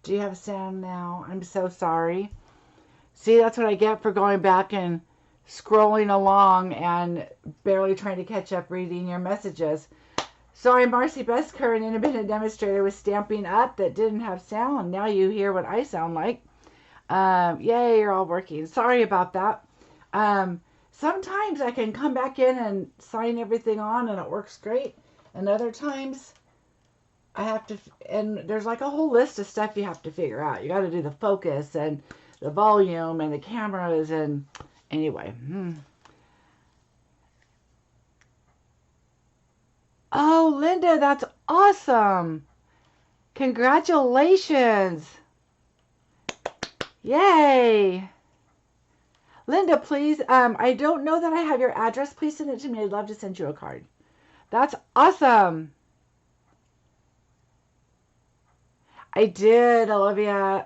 Do you have sound now? I'm so sorry. See, that's what I get for going back and scrolling along and barely trying to catch up reading your messages. So I'm Marcie Besecker, an independent demonstrator with Stampin Up that didn't have sound. Now you hear what I sound like. Yay, you're all working. Sorry about that. Sometimes I can come back in and sign everything on and it works great. And other times I have to, and there's like a whole list of stuff you have to figure out. You got to do the focus and the volume and the cameras and anyway. Oh, Linda, that's awesome. Congratulations. Yay. Linda, please, I don't know that I have your address. Please send it to me. I'd love to send you a card. That's awesome. I did, Olivia.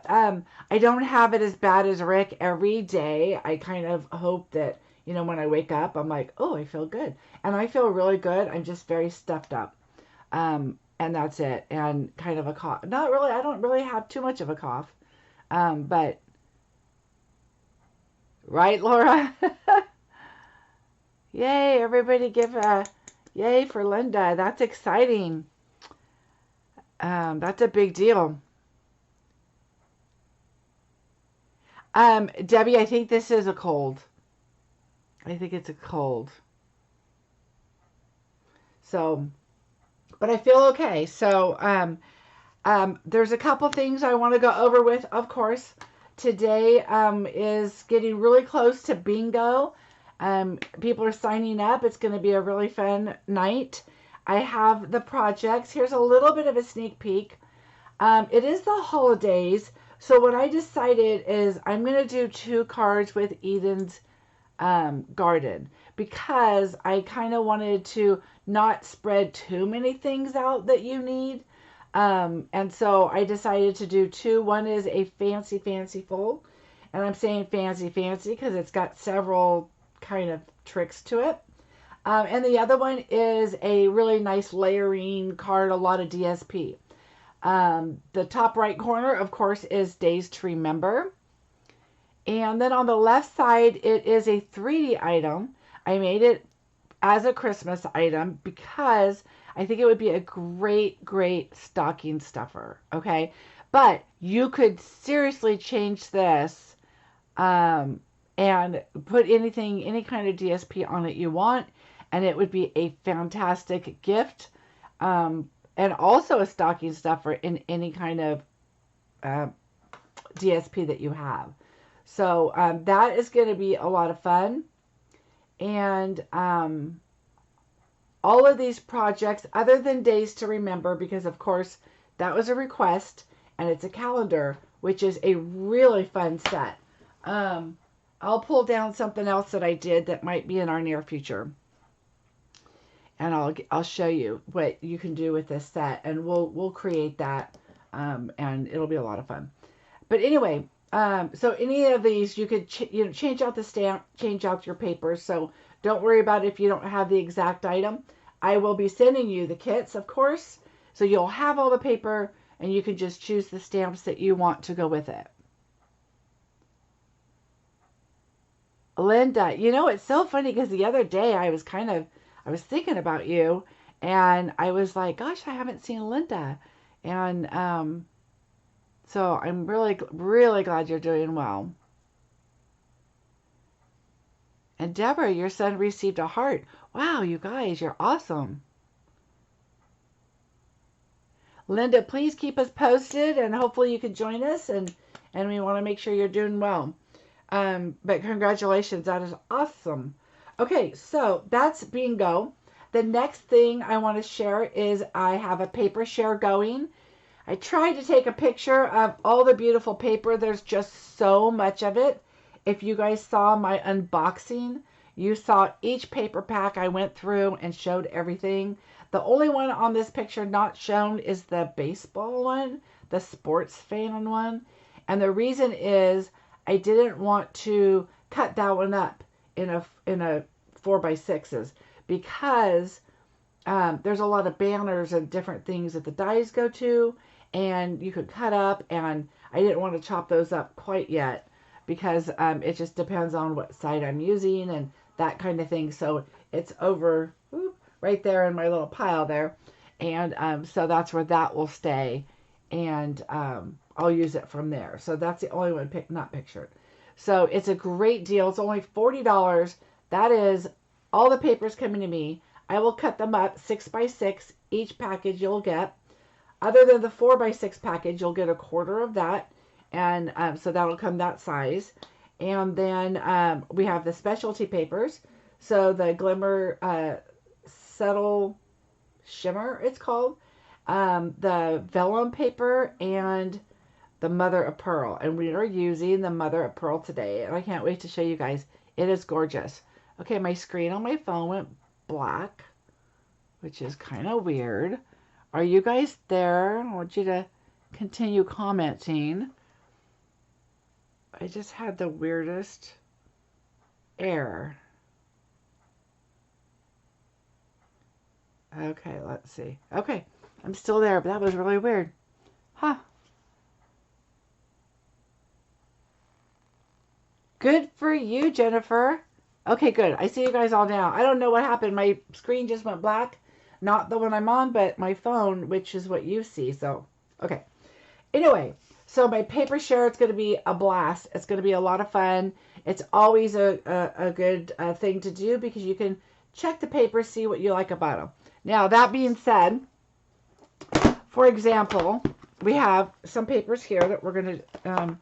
I don't have it as bad as Rick every day. I kind of hope that, when I wake up, I'm like, oh, I feel good. And I feel really good. I'm just very stuffed up. And that's it. And kind of a cough. Not really, I don't really have too much of a cough. But, right, Laura? Yay, everybody give a yay for Linda. That's exciting. That's a big deal. Debbie, I think this is a cold. I think it's a cold. So, but I feel okay. So, there's a couple things I want to go over with, of course. Today is getting really close to bingo. People are signing up. It's going to be a really fun night. I have the projects. Here's a little bit of a sneak peek. It is the holidays. So what I decided is I'm going to do 2 cards with Eden's garden because I kind of wanted to not spread too many things out that you need. And so I decided to do 2. One is a fancy, fancy fold. And I'm saying fancy, fancy because it's got several kind of tricks to it. And the other one is a really nice layering card, a lot of DSP. The top right corner, of course, is Days to Remember. And then on the left side, it is a 3D item. I made it as a Christmas item because I think it would be a great, great stocking stuffer. Okay. But you could seriously change this and put anything, any kind of DSP on it you want. And it would be a fantastic gift. And also a stocking stuffer in any kind of DSP that you have. So that is going to be a lot of fun. And all of these projects, other than Days to Remember, because of course that was a request, and it's a calendar, which is a really fun set. I'll pull down something else that I did that might be in our near future. And I'll show you what you can do with this set, and we'll create that, and it'll be a lot of fun. But anyway, so any of these you could change out the stamp, change out your paper. So don't worry about if you don't have the exact item. I will be sending you the kits, of course, so you'll have all the paper, and you can just choose the stamps that you want to go with it. Linda, it's so funny because the other day I was thinking about you, and I was like, gosh, I haven't seen Linda. And so I'm really, really glad you're doing well. And Deborah, your son received a heart. Wow, you guys, you're awesome. Linda, please keep us posted, and hopefully you can join us, and we want to make sure you're doing well. But congratulations, that is awesome. Okay, so that's bingo. The next thing I want to share is I have a paper share going. I tried to take a picture of all the beautiful paper. There's just so much of it. If you guys saw my unboxing, you saw each paper pack I went through and showed everything. The only one on this picture not shown is the baseball one, the sports fan one. And the reason is I didn't want to cut that one up in a 4x6s because there's a lot of banners and different things that the dies go to, and you could cut up, and I didn't want to chop those up quite yet because it just depends on what side I'm using and that kind of thing. So it's over right there in my little pile there, and so that's where that will stay, and I'll use it from there. So that's the only one not pictured. So it's a great deal. It's only $40. That is all the papers coming to me. I will cut them up 6 by 6 each package you'll get. Other than the 4 by 6 package, you'll get a quarter of that, and so that'll come that size. And then we have the specialty papers. So the Glimmer Subtle Shimmer, it's called, the vellum paper, and the Mother of Pearl. And we are using the Mother of Pearl today, and I can't wait to show you guys. It is gorgeous. Okay, my screen on my phone went black, which is kind of weird. Are you guys there? I want you to continue commenting. I just had the weirdest error. Okay, let's see. Okay, I'm still there, but that was really weird. Huh. Good for you, Jennifer. Okay, good. I see you guys all now. I don't know what happened. My screen just went black. Not the one I'm on, but my phone, which is what you see. So, okay. Anyway, so my paper share, it's going to be a blast. It's going to be a lot of fun. It's always a good thing to do because you can check the paper, see what you like about them. Now, that being said, for example, we have some papers here that we're going to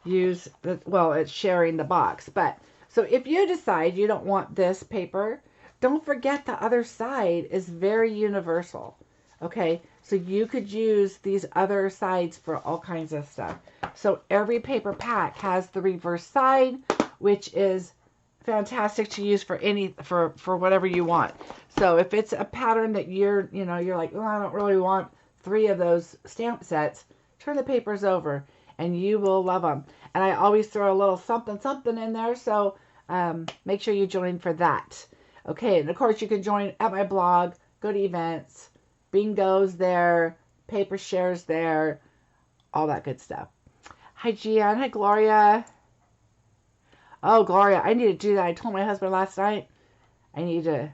use. Well, it's sharing the box. But so if you decide you don't want this paper, don't forget the other side is very universal. Okay, so you could use these other sides for all kinds of stuff. So every paper pack has the reverse side, which is fantastic to use for for whatever you want. So if it's a pattern that you're like, oh, I don't really want 3 of those stamp sets, turn the papers over and you will love them. And I always throw a little something in there, so make sure you join for that. Okay, and of course you can join at my blog, go to events, bingo's there, paper shares there, all that good stuff. Hi, Gian. Hi, Gloria. Oh, Gloria, I need to do that. I told my husband last night I need to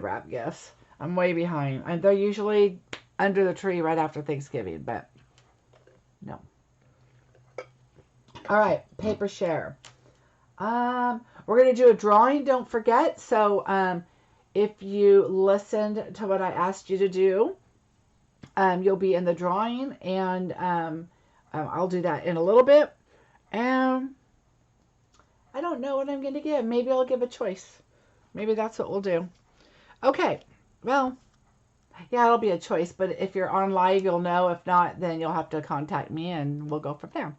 wrap gifts. I'm way behind. And they're usually under the tree right after Thanksgiving, but no. All right, paper share. We're going to do a drawing, don't forget. So if you listened to what I asked you to do, you'll be in the drawing, and I'll do that in a little bit. And I don't know what I'm going to give. Maybe I'll give a choice. Maybe that's what we'll do. Okay, well, yeah, it'll be a choice, but if you're on live, you'll know. If not, then you'll have to contact me, and we'll go from there.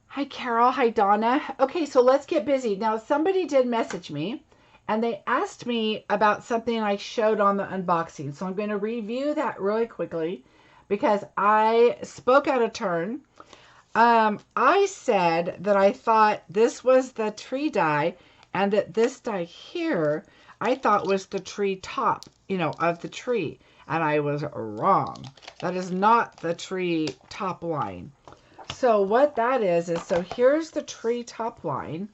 Hi, Carol. Hi, Donna. Okay, so let's get busy. Now, somebody did message me, and they asked me about something I showed on the unboxing. So I'm going to review that really quickly because I spoke out of turn. I said that I thought this was the tree die, and that this die here I thought was the tree top, of the tree. And I was wrong. That is not the tree top line. So what that is so here's the tree top line.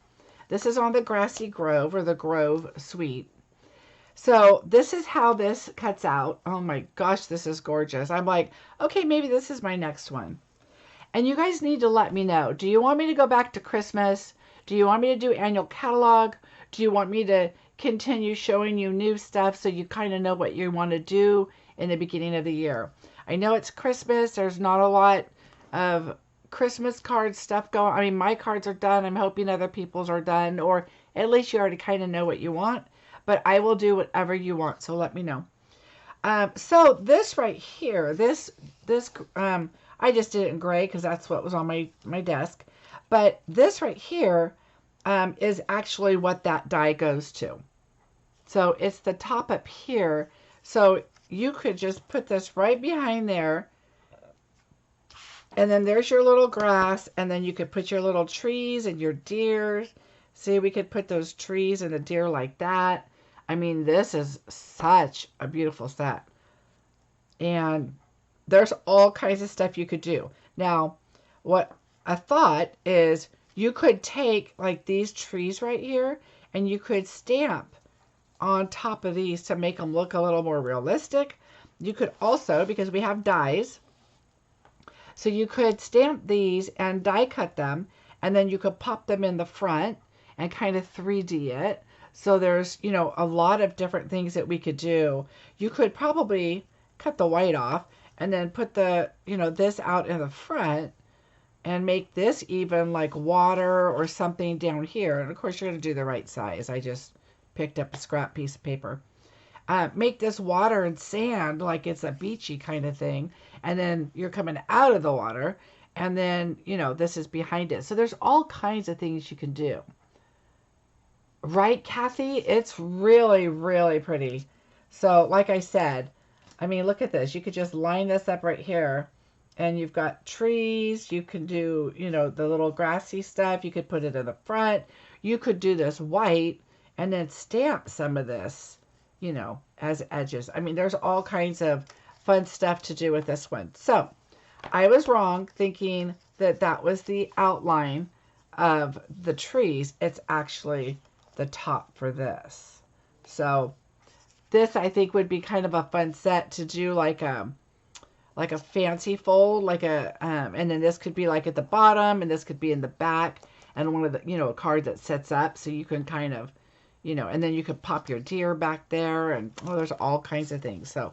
This is on the Grassy Grove, or the Grove Suite. So this is how this cuts out. Oh my gosh, this is gorgeous. I'm like, okay, maybe this is my next one. And you guys need to let me know. Do you want me to go back to Christmas? Do you want me to do annual catalog? Do you want me to continue showing you new stuff so you kind of know what you want to do in the beginning of the year? I know it's Christmas. There's not a lot of Christmas card stuff going. I mean, my cards are done. I'm hoping other people's are done, or at least you already kind of know what you want. But I will do whatever you want, so let me know. So this right here, this I just did it in gray because that's what was on my desk. But this right here is actually what that die goes to. So it's the top up here. So you could just put this right behind there. And then there's your little grass. And then you could put your little trees and your deer. See, we could put those trees and the deer like that. I mean, this is such a beautiful set. And there's all kinds of stuff you could do. Now, what I thought is you could take like these trees right here and you could stamp on top of these to make them look a little more realistic. You could also, because we have dies, so you could stamp these and die cut them, and then you could pop them in the front and kind of 3D it. So there's, you know, a lot of different things that we could do. You could probably cut the white off and then put the, you know, this out in the front and make this even like water or something down here. And of course you're going to do the right size. I just picked up a scrap piece of paper. Make this water and sand like it's a beachy kind of thing. And then you're coming out of the water. And then, you know, this is behind it. So there's all kinds of things you can do. Right, Kathy? It's really, really pretty. So like I said, I mean, look at this. You could just line this up right here. And you've got trees. You can do, you know, the little grassy stuff. You could put it in the front. You could do this white and then stamp some of this, you know, as edges. I mean, there's all kinds of fun stuff to do with this one. So I was wrong thinking that that was the outline of the trees. It's actually the top for this. So this, I think, would be kind of a fun set to do like a fancy fold, like a, and then this could be like at the bottom and this could be in the back and one of the, you know, a card that sets up so you can kind of, you know, and then you could pop your deer back there and, well, there's all kinds of things. So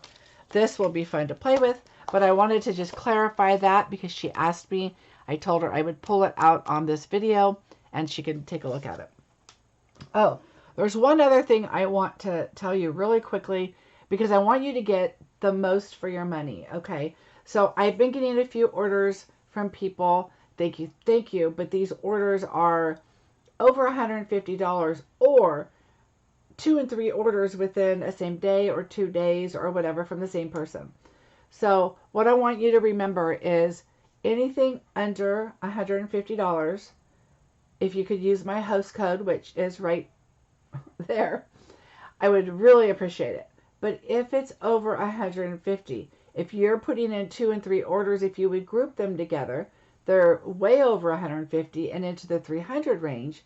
this will be fun to play with, but I wanted to just clarify that because she asked me. I told her I would pull it out on this video and she can take a look at it. Oh, there's one other thing I want to tell you really quickly because I want you to get the most for your money. Okay, so I've been getting a few orders from people. Thank you. But these orders are over $150 or 2 and 3 orders within a same day or 2 days or whatever from the same person. So what I want you to remember is anything under $150, if you could use my host code, which is right there, I would really appreciate it. But if it's over 150, if you're putting in 2 and 3 orders, if you would group them together, they're way over 150 and into the 300 range.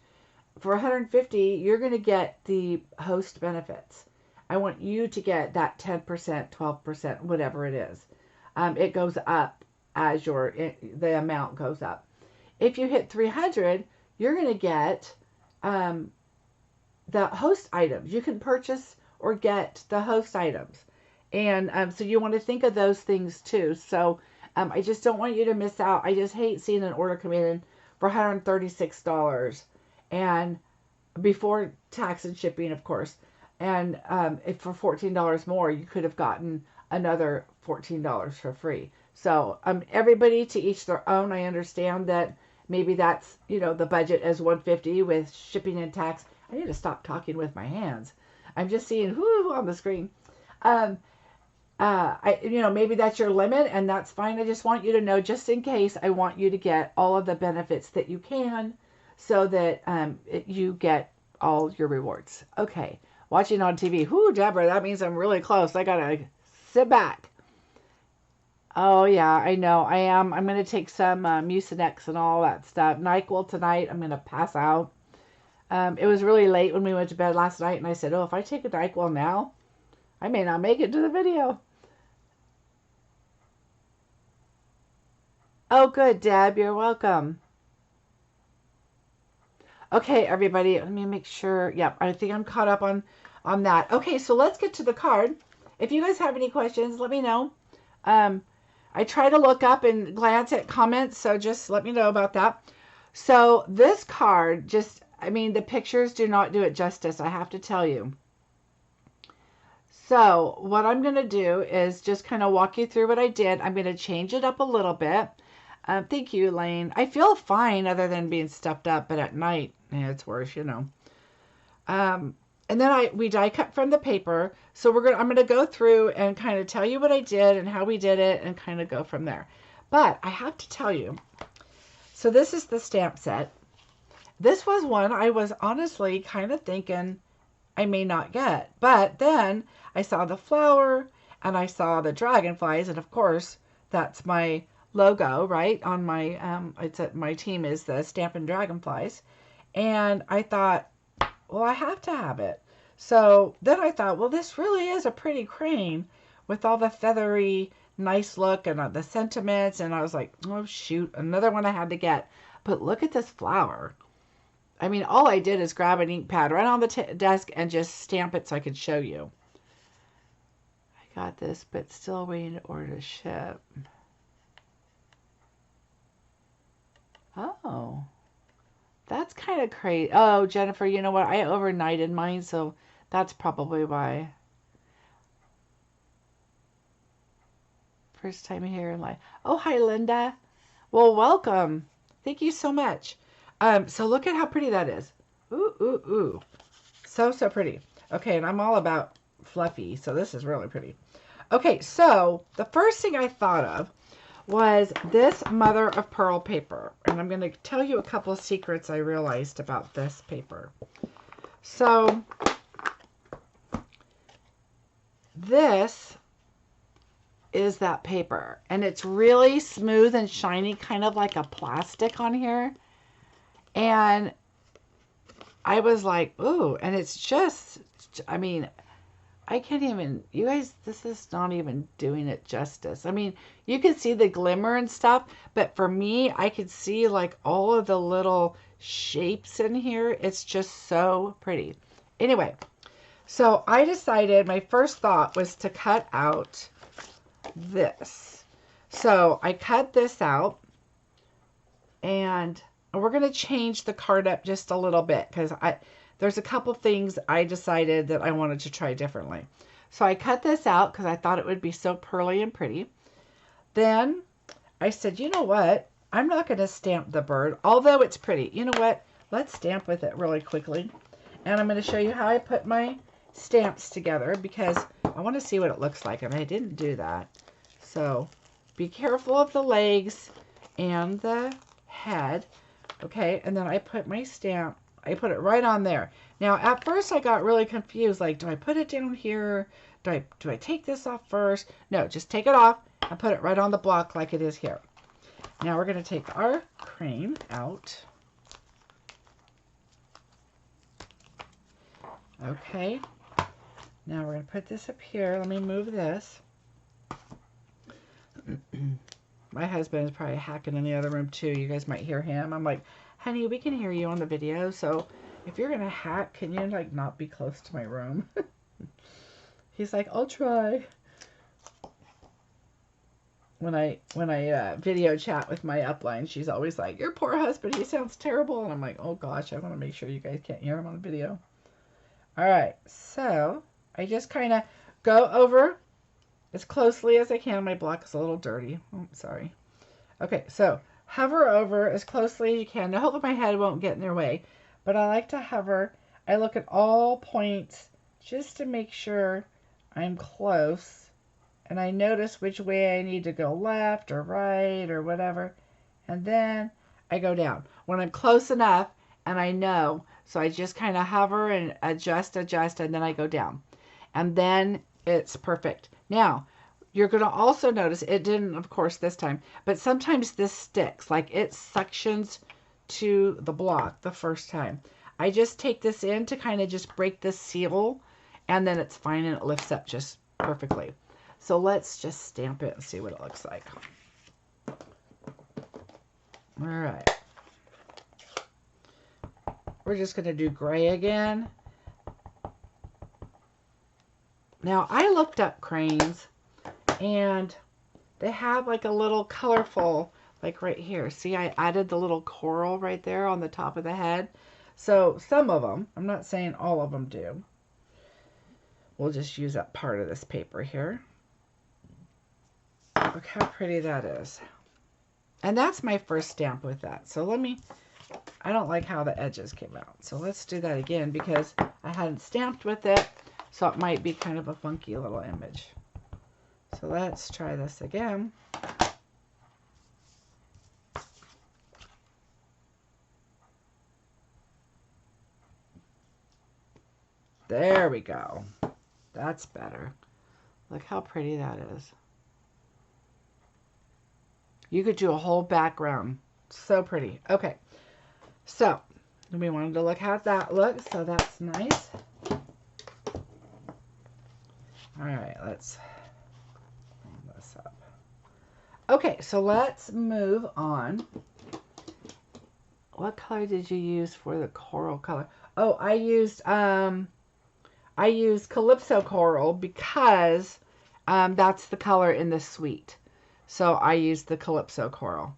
For 150, you're going to get the host benefits. I want you to get that 10%, 12%, whatever it is. It goes up as the amount goes up. If you hit 300, you're going to get the host items. You can purchase or get the host items. And so you want to think of those things too. So I just don't want you to miss out. I just hate seeing an order come in for $136 and before tax and shipping, of course. And if for $14 more, you could have gotten another $14 for free. So everybody to each their own. I understand that maybe that's, you know, the budget is $150 with shipping and tax. I need to stop talking with my hands. I'm just seeing whoo on the screen. You know, maybe that's your limit and that's fine. I just want you to know, just in case, I want you to get all of the benefits that you can so that you get all your rewards. Okay. Watching on TV. Whoo, Deborah, that means I'm really close. I gotta sit back. Oh, yeah, I know. I am. I'm going to take some Mucinex and all that stuff. NyQuil tonight. I'm going to pass out. It was really late when we went to bed last night, and I said, oh, if I take a NyQuil now, I may not make it to the video. Oh, good, Deb. You're welcome. Okay, everybody, let me make sure. Yep, I think I'm caught up on that. Okay, so let's get to the card. If you guys have any questions, let me know. I try to look up and glance at comments, so just let me know about that. So this card, just, I mean, the pictures do not do it justice, I have to tell you. So what I'm going to do is just kind of walk you through what I did. I'm going to change it up a little bit. Thank you, Elaine. I feel fine other than being stuffed up, but at night, yeah, it's worse, you know. And then we die cut from the paper. So I'm gonna go through and kind of tell you what I did and how we did it and kind of go from there. But I have to tell you, so this is the stamp set. This was one I was honestly kind of thinking I may not get. But then I saw the flower and I saw the dragonflies, and of course, that's my logo, right? On my, my team is the Stampin' Dragonflies. And I thought, well, I have to have it. So then I thought, well, this really is a pretty crane with all the feathery, nice look and the sentiments. And I was like, oh, shoot, another one I had to get. But look at this flower. I mean, all I did is grab an ink pad right on the desk and just stamp it so I could show you. I got this, but still waiting to order to ship. Oh, that's kind of crazy. Oh, Jennifer, you know what? I overnighted mine, so that's probably why. First time here in life. Oh, hi, Linda. Well, welcome. Thank you so much. So look at how pretty that is. Ooh, ooh, ooh. So, so pretty. Okay, and I'm all about fluffy, so this is really pretty. Okay, so the first thing I thought of was this mother of pearl paper. And I'm going to tell you a couple of secrets I realized about this paper. So this is that paper, and it's really smooth and shiny, kind of like a plastic on here. And I was like, ooh, and it's just, I mean, I can't even, you guys, this is not even doing it justice. I mean, you can see the glimmer and stuff, but for me, I could see like all of the little shapes in here. It's just so pretty. Anyway, so I decided, my first thought was to cut out this. So I cut this out, and we're going to change the card up just a little bit because there's a couple things I decided that I wanted to try differently. So I cut this out because I thought it would be so pearly and pretty. Then I said, you know what? I'm not going to stamp the bird, although it's pretty. You know what? Let's stamp with it really quickly. And I'm going to show you how I put my stamps together because I want to see what it looks like, and I didn't do that. So be careful of the legs and the head. Okay, and then I put my stamp, I put it right on there. Now, at first I got really confused, like, do I put it down here? Do I take this off first? No, just take it off and put it right on the block like it is here. Now we're going to take our crane out. Okay, now we're going to put this up here. Let me move this. My husband is probably hacking in the other room too. You guys might hear him. I'm like, honey, we can hear you on the video. So if you're going to hack, can you like not be close to my room? He's like, I'll try. When I video chat with my upline, she's always like, your poor husband, he sounds terrible. And I'm like, oh gosh, I want to make sure you guys can't hear him on the video. All right, so I just kind of go over as closely as I can. My block is a little dirty. Oh, sorry. Okay, so hover over as closely as you can. Now, hopefully my head won't get in their way, but I like to hover. I look at all points just to make sure I'm close, and I notice which way I need to go, left or right or whatever, and then I go down. When I'm close enough and I know, so I just kind of hover and adjust, and then I go down. And then it's perfect. Now, you're going to also notice, it didn't, of course, this time, but sometimes this sticks, like it suctions to the block the first time. I just take this in to kind of just break the seal, and then it's fine and it lifts up just perfectly. So let's just stamp it and see what it looks like. All right. We're just going to do gray again. Now, I looked up cranes, and they have like a little colorful, like right here. See, I added the little coral right there on the top of the head. So some of them, I'm not saying all of them do. We'll just use that part of this paper here. Look how pretty that is. And that's my first stamp with that. So let me, I don't like how the edges came out. So let's do that again because I hadn't stamped with it. So it might be kind of a funky little image. So let's try this again. There we go. That's better. Look how pretty that is. You could do a whole background. So pretty. Okay. So, we wanted to look how that looks, so that's nice. All right, let's bring this up. Okay, so let's move on. What color did you use for the coral color? Oh, I used Calypso Coral because that's the color in the suite. So I used the Calypso Coral.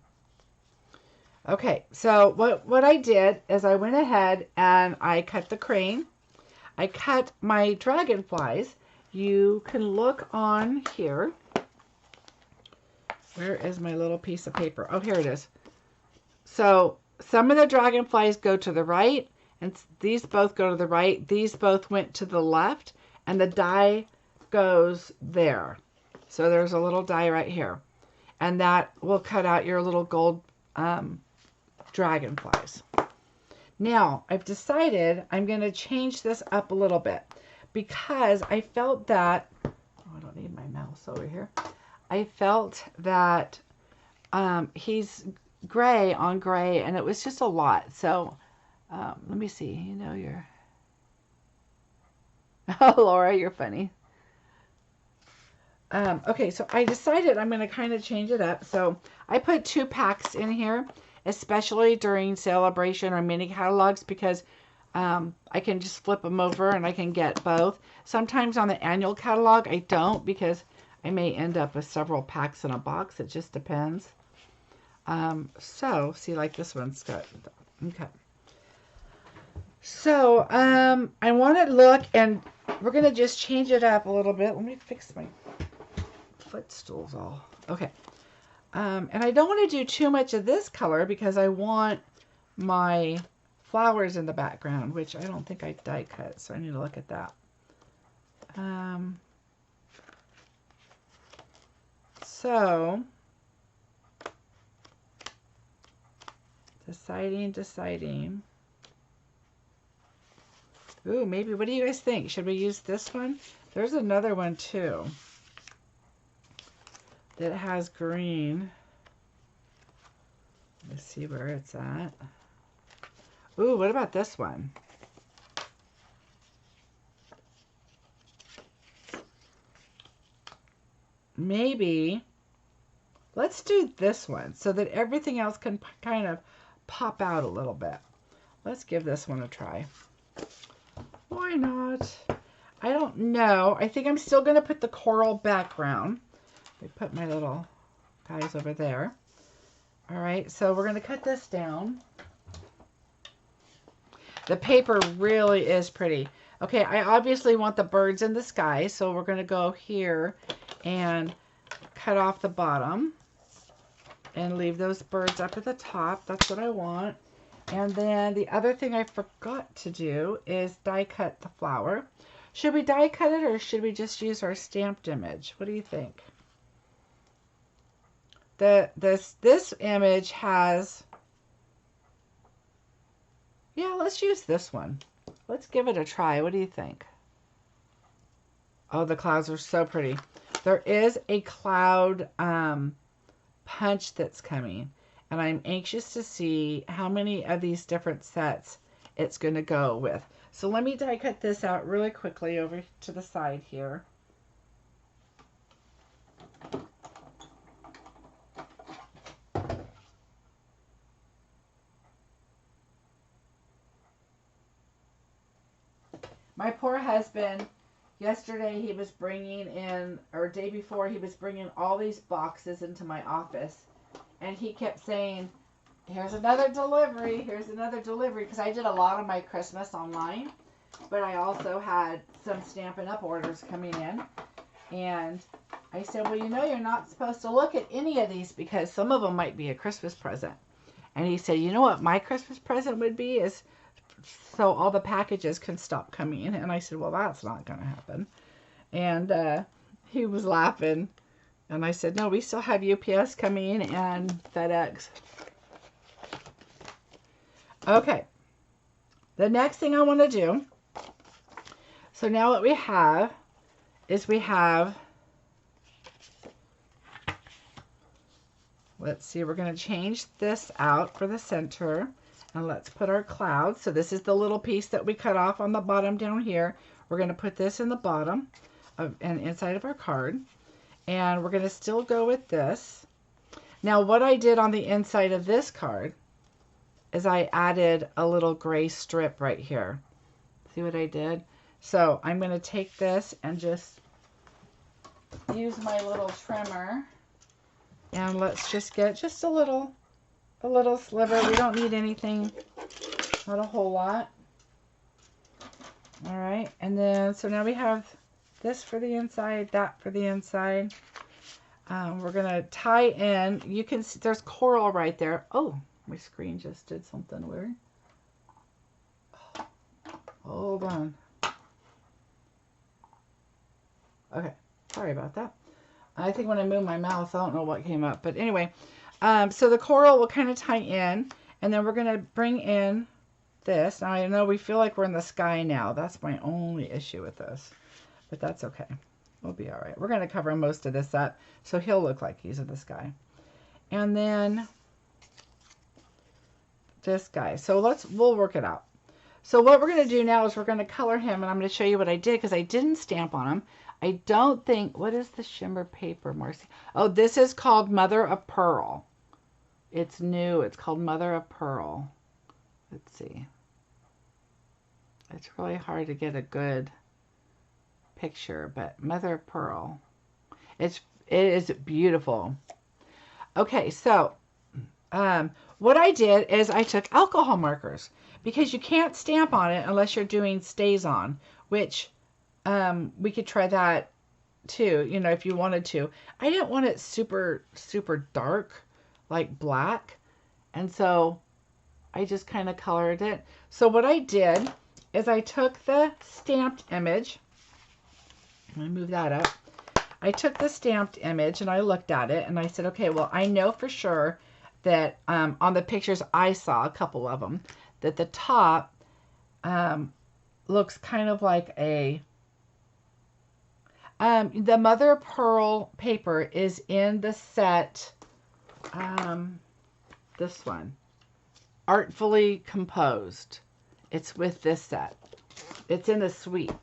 Okay, so what I did is I went ahead and I cut the crane. I cut my dragonflies. You can look on here. Where is my little piece of paper? Oh, here it is. So some of the dragonflies go to the right, and these both go to the right. These both went to the left, and the die goes there. So there's a little die right here. And that will cut out your little gold dragonflies. Now, I've decided I'm going to change this up a little bit because I felt that, oh, I don't need my mouse over here. I felt that he's gray on gray, and it was just a lot. So, let me see. You know, you're... Oh, Laura, you're funny. Okay, so I decided I'm going to kind of change it up. So I put 2 packs in here, especially during celebration or mini catalogs, because I can just flip them over and I can get both. Sometimes on the annual catalog, I don't, because I may end up with several packs in a box. It just depends. So, see, like this one's good. Okay. So, I want to look, and we're going to just change it up a little bit. Let me fix my footstools all. Okay. And I don't want to do too much of this color because I want my flowers in the background, which I don't think I die cut, so I need to look at that. So, deciding. Ooh, maybe, what do you guys think? Should we use this one? There's another one too that has green. Let's see where it's at. Ooh, what about this one? Maybe let's do this one so that everything else can kind of pop out a little bit. Let's give this one a try. Why not? I don't know. I think I'm still going to put the coral background. I put my little guys over there. All right, so we're going to cut this down. The paper really is pretty. Okay, I obviously want the birds in the sky, so we're going to go here and cut off the bottom and leave those birds up at the top. That's what I want. And then the other thing I forgot to do is die cut the flower. Should we die cut it, or should we just use our stamped image? What do you think? This image has... Yeah, let's use this one. Let's give it a try. What do you think? Oh, the clouds are so pretty. There is a cloud punch that's coming, and I'm anxious to see how many of these different sets it's going to go with. So let me die cut this out really quickly over to the side here. My poor husband, yesterday he was bringing in, or day before, he was bringing all these boxes into my office. And he kept saying, here's another delivery, because I did a lot of my Christmas online. But I also had some Stampin' Up orders coming in. And I said, well, you know, you're not supposed to look at any of these because some of them might be a Christmas present. And he said, you know what my Christmas present would be is so all the packages can stop coming in. And I said, well, that's not going to happen. And he was laughing. And I said, no, we still have UPS coming and FedEx. Okay. The next thing I want to do, so now what we have is we have let's see, we're going to change this out for the center. And let's put our clouds. So this is the little piece that we cut off on the bottom down here. We're going to put this in the bottom and inside of our card. And we're going to still go with this. Now what I did on the inside of this card is I added a little gray strip right here. See what I did? So I'm going to take this and just use my little trimmer. And let's just get just a little sliver. We don't need anything, not a whole lot. All right, and then so now we have this for the inside, that for the inside. We're gonna tie in. You can see there's coral right there. Oh, my screen just did something weird. Hold on. Okay, sorry about that. I think when I move my mouse, I don't know what came up, but anyway. So the coral will kind of tie in, and then we're going to bring in this. Now I know we feel like we're in the sky now. That's my only issue with this, but that's okay. We'll be all right. We're going to cover most of this up, so he'll look like he's in the sky. And then this guy. So we'll work it out. So what we're going to do now is we're going to color him, and I'm going to show you what I did because I didn't stamp on him. I don't think, what is the shimmer paper, Marcie? Oh, this is called Mother of Pearl. It's new. It's called Mother of Pearl. Let's see. It's really hard to get a good picture, but Mother of Pearl. It is beautiful. Okay, so what I did is I took alcohol markers because you can't stamp on it unless you're doing stays on, which we could try that too, you know, if you wanted to. I didn't want it super, super dark, like black. And so I just kind of colored it. So what I did is I took the stamped image. Let me move that up. I took the stamped image and I looked at it and I said, okay, well, I know for sure that on the pictures I saw, a couple of them, that the top looks kind of like a the Mother of Pearl paper is in the set, this one, Artfully Composed. It's with this set. It's in the suite.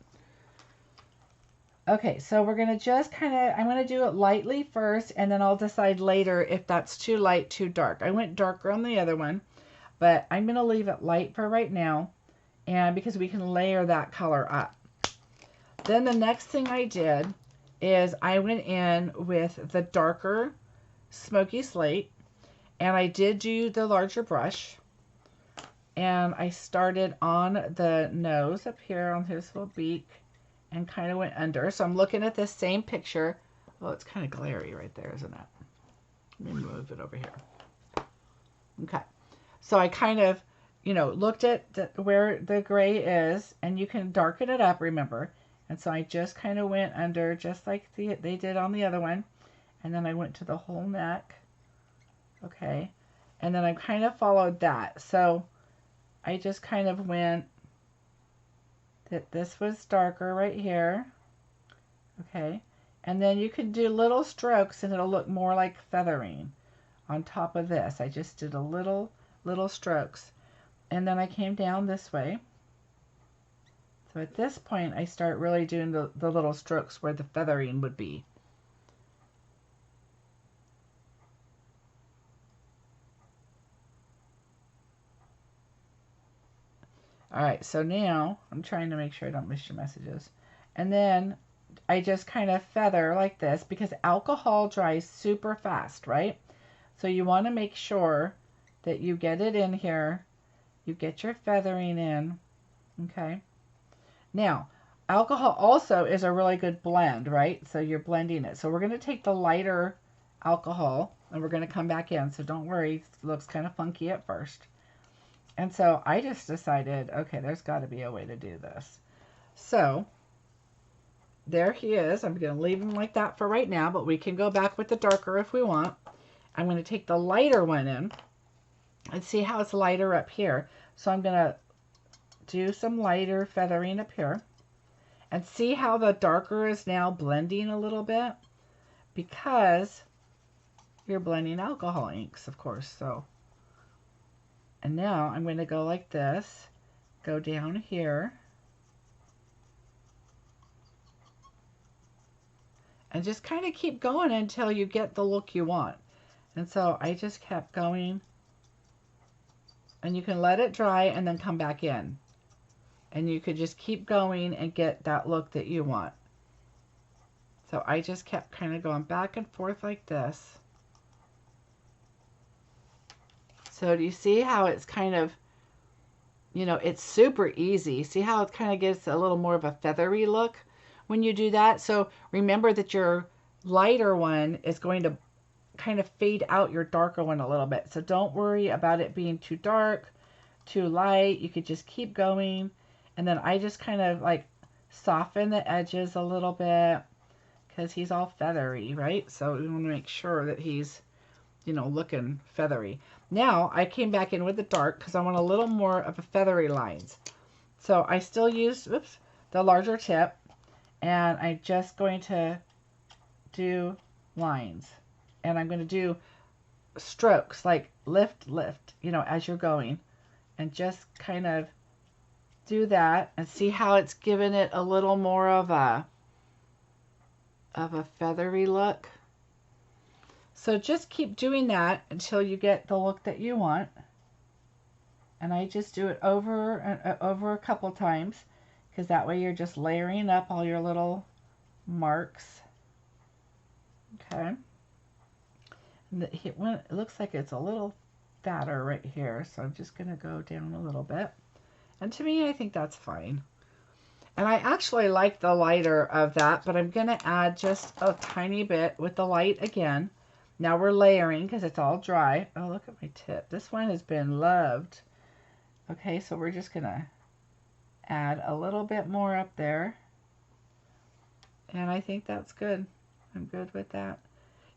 Okay, so we're going to just kind of, I'm going to do it lightly first, and then I'll decide later if that's too light, too dark. I went darker on the other one, but I'm going to leave it light for right now, and because we can layer that color up. Then the next thing I did is I went in with the darker smoky slate, and I did do the larger brush, and I started on the nose up here on his little beak and kind of went under. So I'm looking at this same picture. Oh, it's kind of glary right there, isn't it? Let me move it over here. Okay. So I kind of, you know, looked at where the gray is, and you can darken it up, remember. And so I just kind of went under just like they did on the other one. And then I went to the whole neck. Okay. And then I kind of followed that. So I just kind of went that this was darker right here. Okay. And then you can do little strokes and it'll look more like feathering on top of this. I just did a little strokes. And then I came down this way. So at this point, I start really doing the little strokes where the feathering would be. All right, so now I'm trying to make sure I don't miss your messages. And then I just kind of feather like this because alcohol dries super fast, right? So you want to make sure that you get it in here. You get your feathering in, okay? Now, alcohol also is a really good blend, right? So you're blending it. So we're going to take the lighter alcohol and we're going to come back in. So don't worry, it looks kind of funky at first. And so I just decided, okay, there's got to be a way to do this. So there he is. I'm going to leave him like that for right now, but we can go back with the darker if we want. I'm going to take the lighter one in and see how it's lighter up here. So I'm going to do some lighter feathering up here and see how the darker is now blending a little bit, because you're blending alcohol inks, of course. So, and now I'm going to go like this, go down here, and just kind of keep going until you get the look you want. And so I just kept going, and you can let it dry and then come back in. And you could just keep going and get that look that you want. So I just kept kind of going back and forth like this. So do you see how it's kind of, you know, it's super easy. See how it kind of gives a little more of a feathery look when you do that? So remember that your lighter one is going to kind of fade out your darker one a little bit. So don't worry about it being too dark, too light. You could just keep going. And then I just kind of like soften the edges a little bit because he's all feathery, right? So we want to make sure that he's, you know, looking feathery. Now I came back in with the dark because I want a little more of a feathery lines. So I still use, oops, the larger tip, and I'm just going to do lines. And I'm going to do strokes, like lift, lift, you know, as you're going. And just kind of do that and see how it's given it a little more of a feathery look. So just keep doing that until you get the look that you want. And I just do it over and over a couple times because that way you're just layering up all your little marks. Okay. And it looks like it's a little fatter right here, so I'm just going to go down a little bit. And to me, I think that's fine. And I actually like the lighter of that, but I'm going to add just a tiny bit with the light again. Now we're layering because it's all dry. Oh, look at my tip. This one has been loved. Okay, so we're just going to add a little bit more up there. And I think that's good. I'm good with that.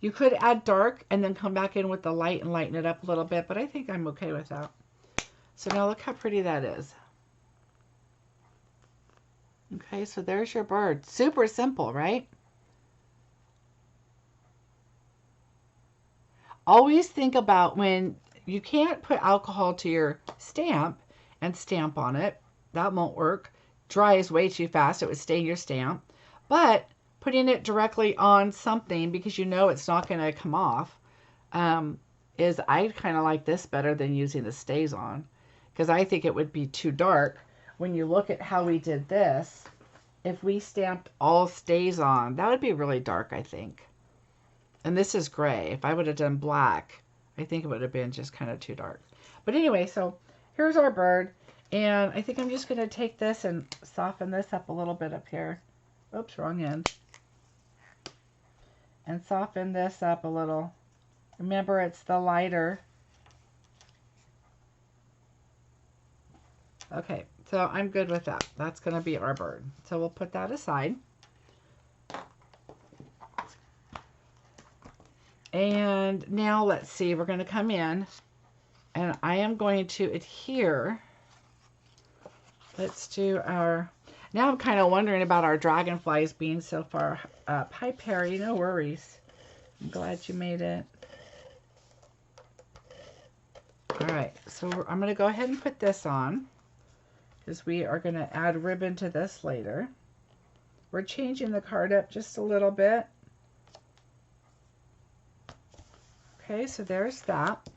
You could add dark and then come back in with the light and lighten it up a little bit, but I think I'm okay with that. So now look how pretty that is. Okay, so there's your bird. Super simple, right? Always think about when you can't put alcohol to your stamp and stamp on it. That won't work. Dries way too fast. It would stain your stamp. But putting it directly on something because you know it's not going to come off is, I kind of like this better than using the stays on because I think it would be too dark. When you look at how we did this, if we stamped all stays on, that would be really dark, I think. And this is gray. If I would have done black, I think it would have been just kind of too dark. But anyway, so here's our bird. And I think I'm just going to take this and soften this up a little bit up here. Oops, wrong end. And soften this up a little. Remember, it's the lighter. Okay, so I'm good with that. That's going to be our bird. So we'll put that aside. And now let's see, we're going to come in and I am going to adhere. Let's do our, now I'm kind of wondering about our dragonflies being so far up. Hi Perry, no worries. I'm glad you made it. All right, so I'm going to go ahead and put this on because we are going to add ribbon to this later. We're changing the card up just a little bit. Okay, so there's that.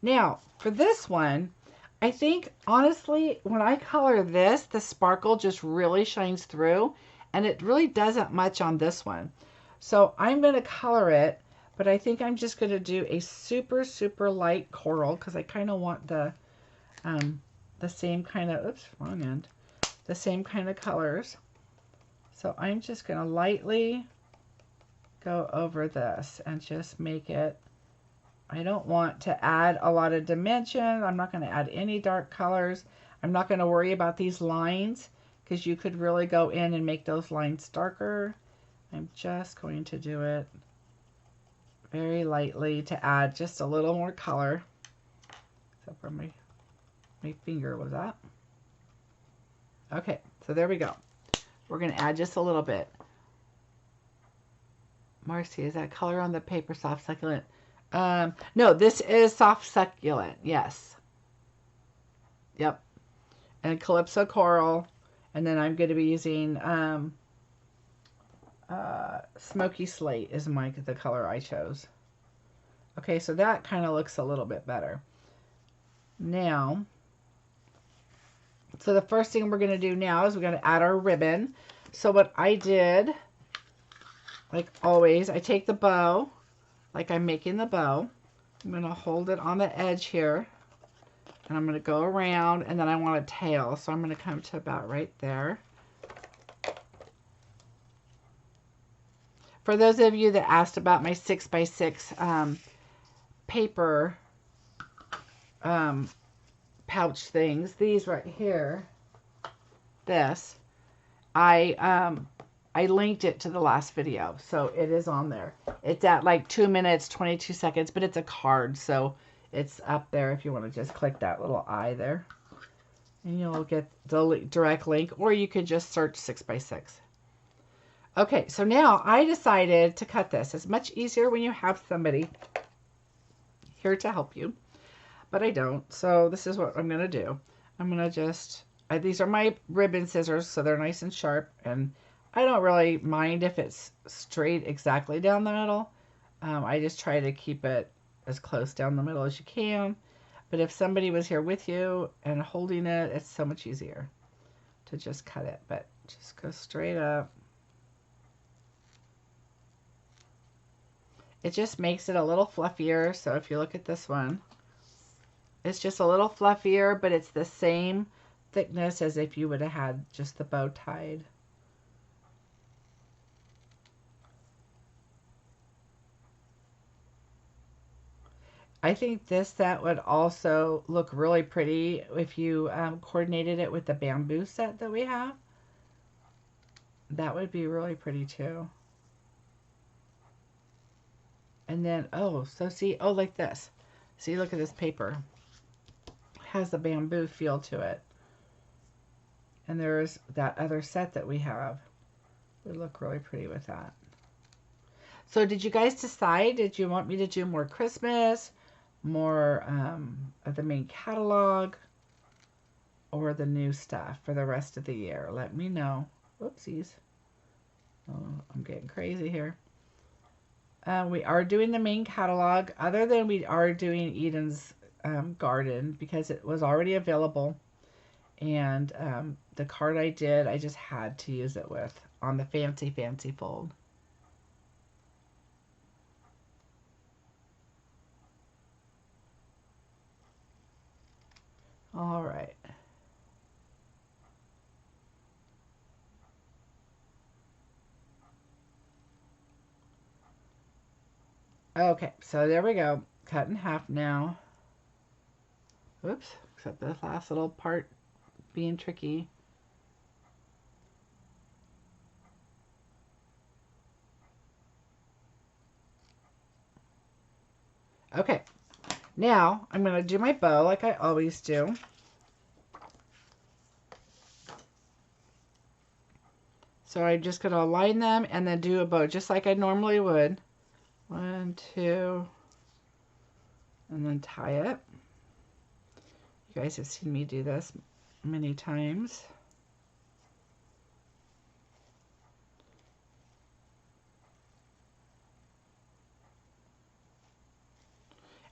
Now, for this one, I think, honestly, when I color this, the sparkle just really shines through, and it really doesn't much on this one. So I'm going to color it, but I think I'm just going to do a super, super light coral, because I kind of want the same kind of, oops, wrong end, the same kind of colors. So I'm just going to lightly go over this and just make it, I don't want to add a lot of dimension. I'm not going to add any dark colors. I'm not going to worry about these lines because you could really go in and make those lines darker. I'm just going to do it very lightly to add just a little more color. Except where my finger was at. Okay, so there we go. We're going to add just a little bit. Marcie, is that color on the paper soft succulent? No, this is soft succulent. Yes. Yep. And Calypso Coral. And then I'm going to be using Smoky Slate is the color I chose. Okay, so that kind of looks a little bit better. Now, so the first thing we're going to do now is we're going to add our ribbon. So what I did, like always, I take the bow, like I'm making the bow. I'm going to hold it on the edge here. And I'm going to go around, and then I want a tail. So I'm going to come to about right there. For those of you that asked about my 6x6 paper pouch things, these right here, this, I linked it to the last video, so it is on there. It's at like 2 minutes, 22 seconds, but it's a card, so it's up there if you want to just click that little eye there. And you'll get the direct link, or you could just search 6x6. Okay, so now I decided to cut this. It's much easier when you have somebody here to help you, but I don't. So this is what I'm going to do. I'm going to just, these are my ribbon scissors, so they're nice and sharp, and I don't really mind if it's straight exactly down the middle. I just try to keep it as close down the middle as you can. But if somebody was here with you and holding it, it's so much easier to just cut it. But just go straight up. It just makes it a little fluffier. So if you look at this one, it's just a little fluffier, but it's the same thickness as if you would have had just the bow tied. I think this set would also look really pretty if you coordinated it with the bamboo set that we have. That would be really pretty too. And then, oh, so see, oh, like this. See, look at this paper. It has the bamboo feel to it. And there's that other set that we have. It would look really pretty with that. So did you guys decide? Did you want me to do more Christmas? More of the main catalog, or the new stuff for the rest of the year? Let me know. Whoopsies. Oh, I'm getting crazy here. We are doing the main catalog, other than we are doing Eden's garden, because it was already available. And the card I did, I just had to use it with on the fancy fold. All right. Okay, so there we go. Cut in half now. Oops, except the last little part being tricky. Okay, now I'm going to do my bow like I always do. So I'm just going to align them and then do a bow just like I normally would. 1, 2, and then tie it. You guys have seen me do this many times.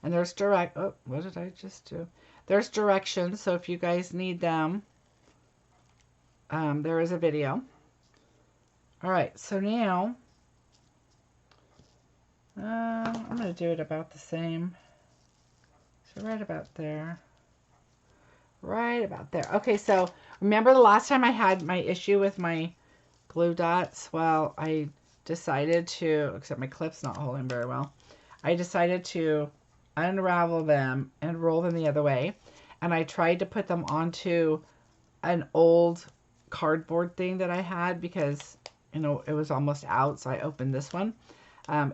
And there's oh, what did I just do? There's directions, so if you guys need them, there is a video. All right, so now I'm going to do it about the same. So right about there. Right about there. Okay, so remember the last time I had my issue with my glue dots? Well, I decided to, except my clip's not holding very well, I decided to unravel them and roll them the other way. And I tried to put them onto an old cardboard thing that I had because, you know, it was almost out. So I opened this one.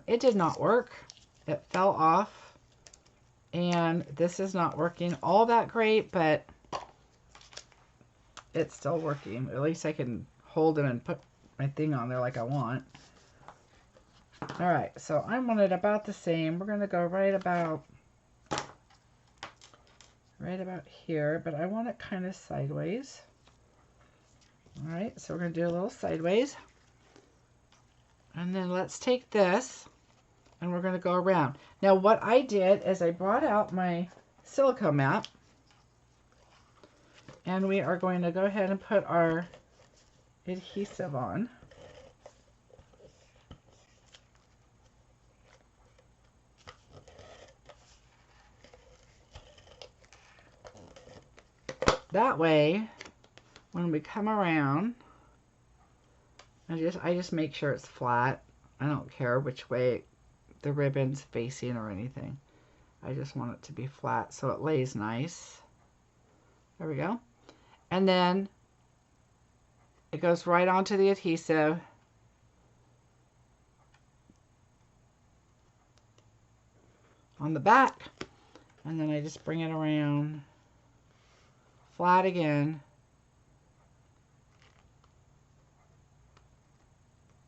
It did not work. It fell off. And this is not working all that great, but it's still working. At least I can hold it and put my thing on there like I want. All right, so I want it about the same. We're going to go right about here, but I want it kind of sideways. All right, so we're going to do a little sideways. And then let's take this and we're going to go around. Now what I did is I brought out my silicone mat and we are going to go ahead and put our adhesive on. That way, when we come around, I just make sure it's flat. I don't care which way the ribbon's facing or anything. I just want it to be flat so it lays nice. There we go. And then it goes right onto the adhesive. On the back. And then I just bring it around. Flat again.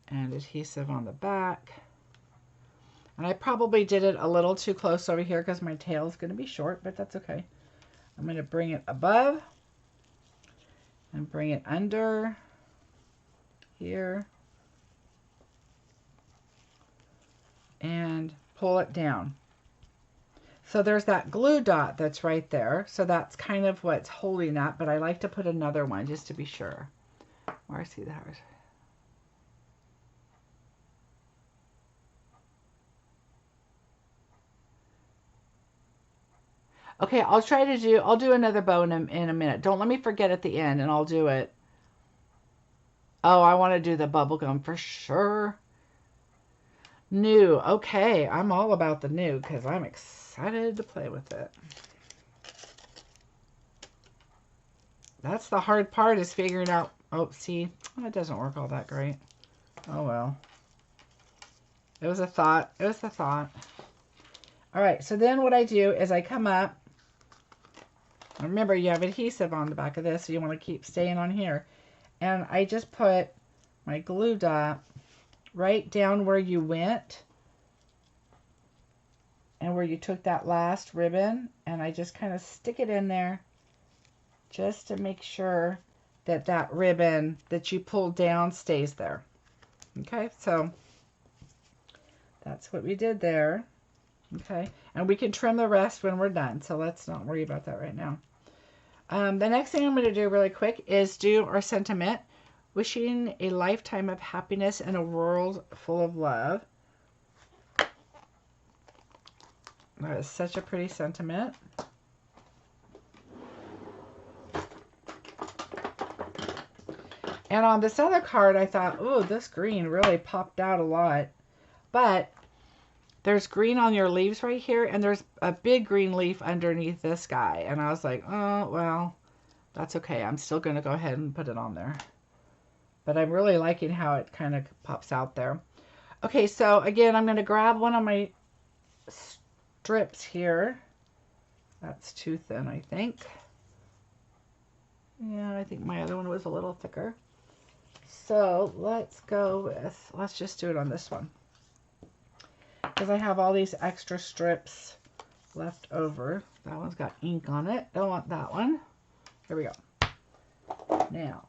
And adhesive on the back. And I probably did it a little too close over here because my tail is going to be short, but that's okay. I'm going to bring it above and bring it under here and pull it down. So there's that glue dot that's right there. So that's kind of what's holding that, but I like to put another one just to be sure. Marcie, the house. Okay, I'll do another bow in a minute. Don't let me forget at the end and I'll do it. Oh, I want to do the bubble gum for sure. New. Okay, I'm all about the new because I'm excited to play with it. That's the hard part is figuring out. Oh, see, that doesn't work all that great. Oh, well. It was a thought. It was a thought. All right, so then what I do is I come up. Remember, you have adhesive on the back of this, so you want to keep staying on here. And I just put my glue dot right down where you went and where you took that last ribbon, and I just kind of stick it in there just to make sure that that ribbon that you pulled down stays there. Okay, so that's what we did there. Okay, and we can trim the rest when we're done, so let's not worry about that right now. The next thing I'm going to do really quick is do our sentiment. Wishing a lifetime of happiness and a world full of love. That is such a pretty sentiment. And on this other card, I thought, oh, this green really popped out a lot. But there's green on your leaves right here, and there's a big green leaf underneath this guy. And I was like, oh, well, that's okay. I'm still going to go ahead and put it on there. But I'm really liking how it kind of pops out there. Okay, so again, I'm going to grab one of my strips here. That's too thin, I think. Yeah, I think my other one was a little thicker. So let's go with, let's just do it on this one. Because I have all these extra strips left over. That one's got ink on it. Don't want that one. Here we go. Now.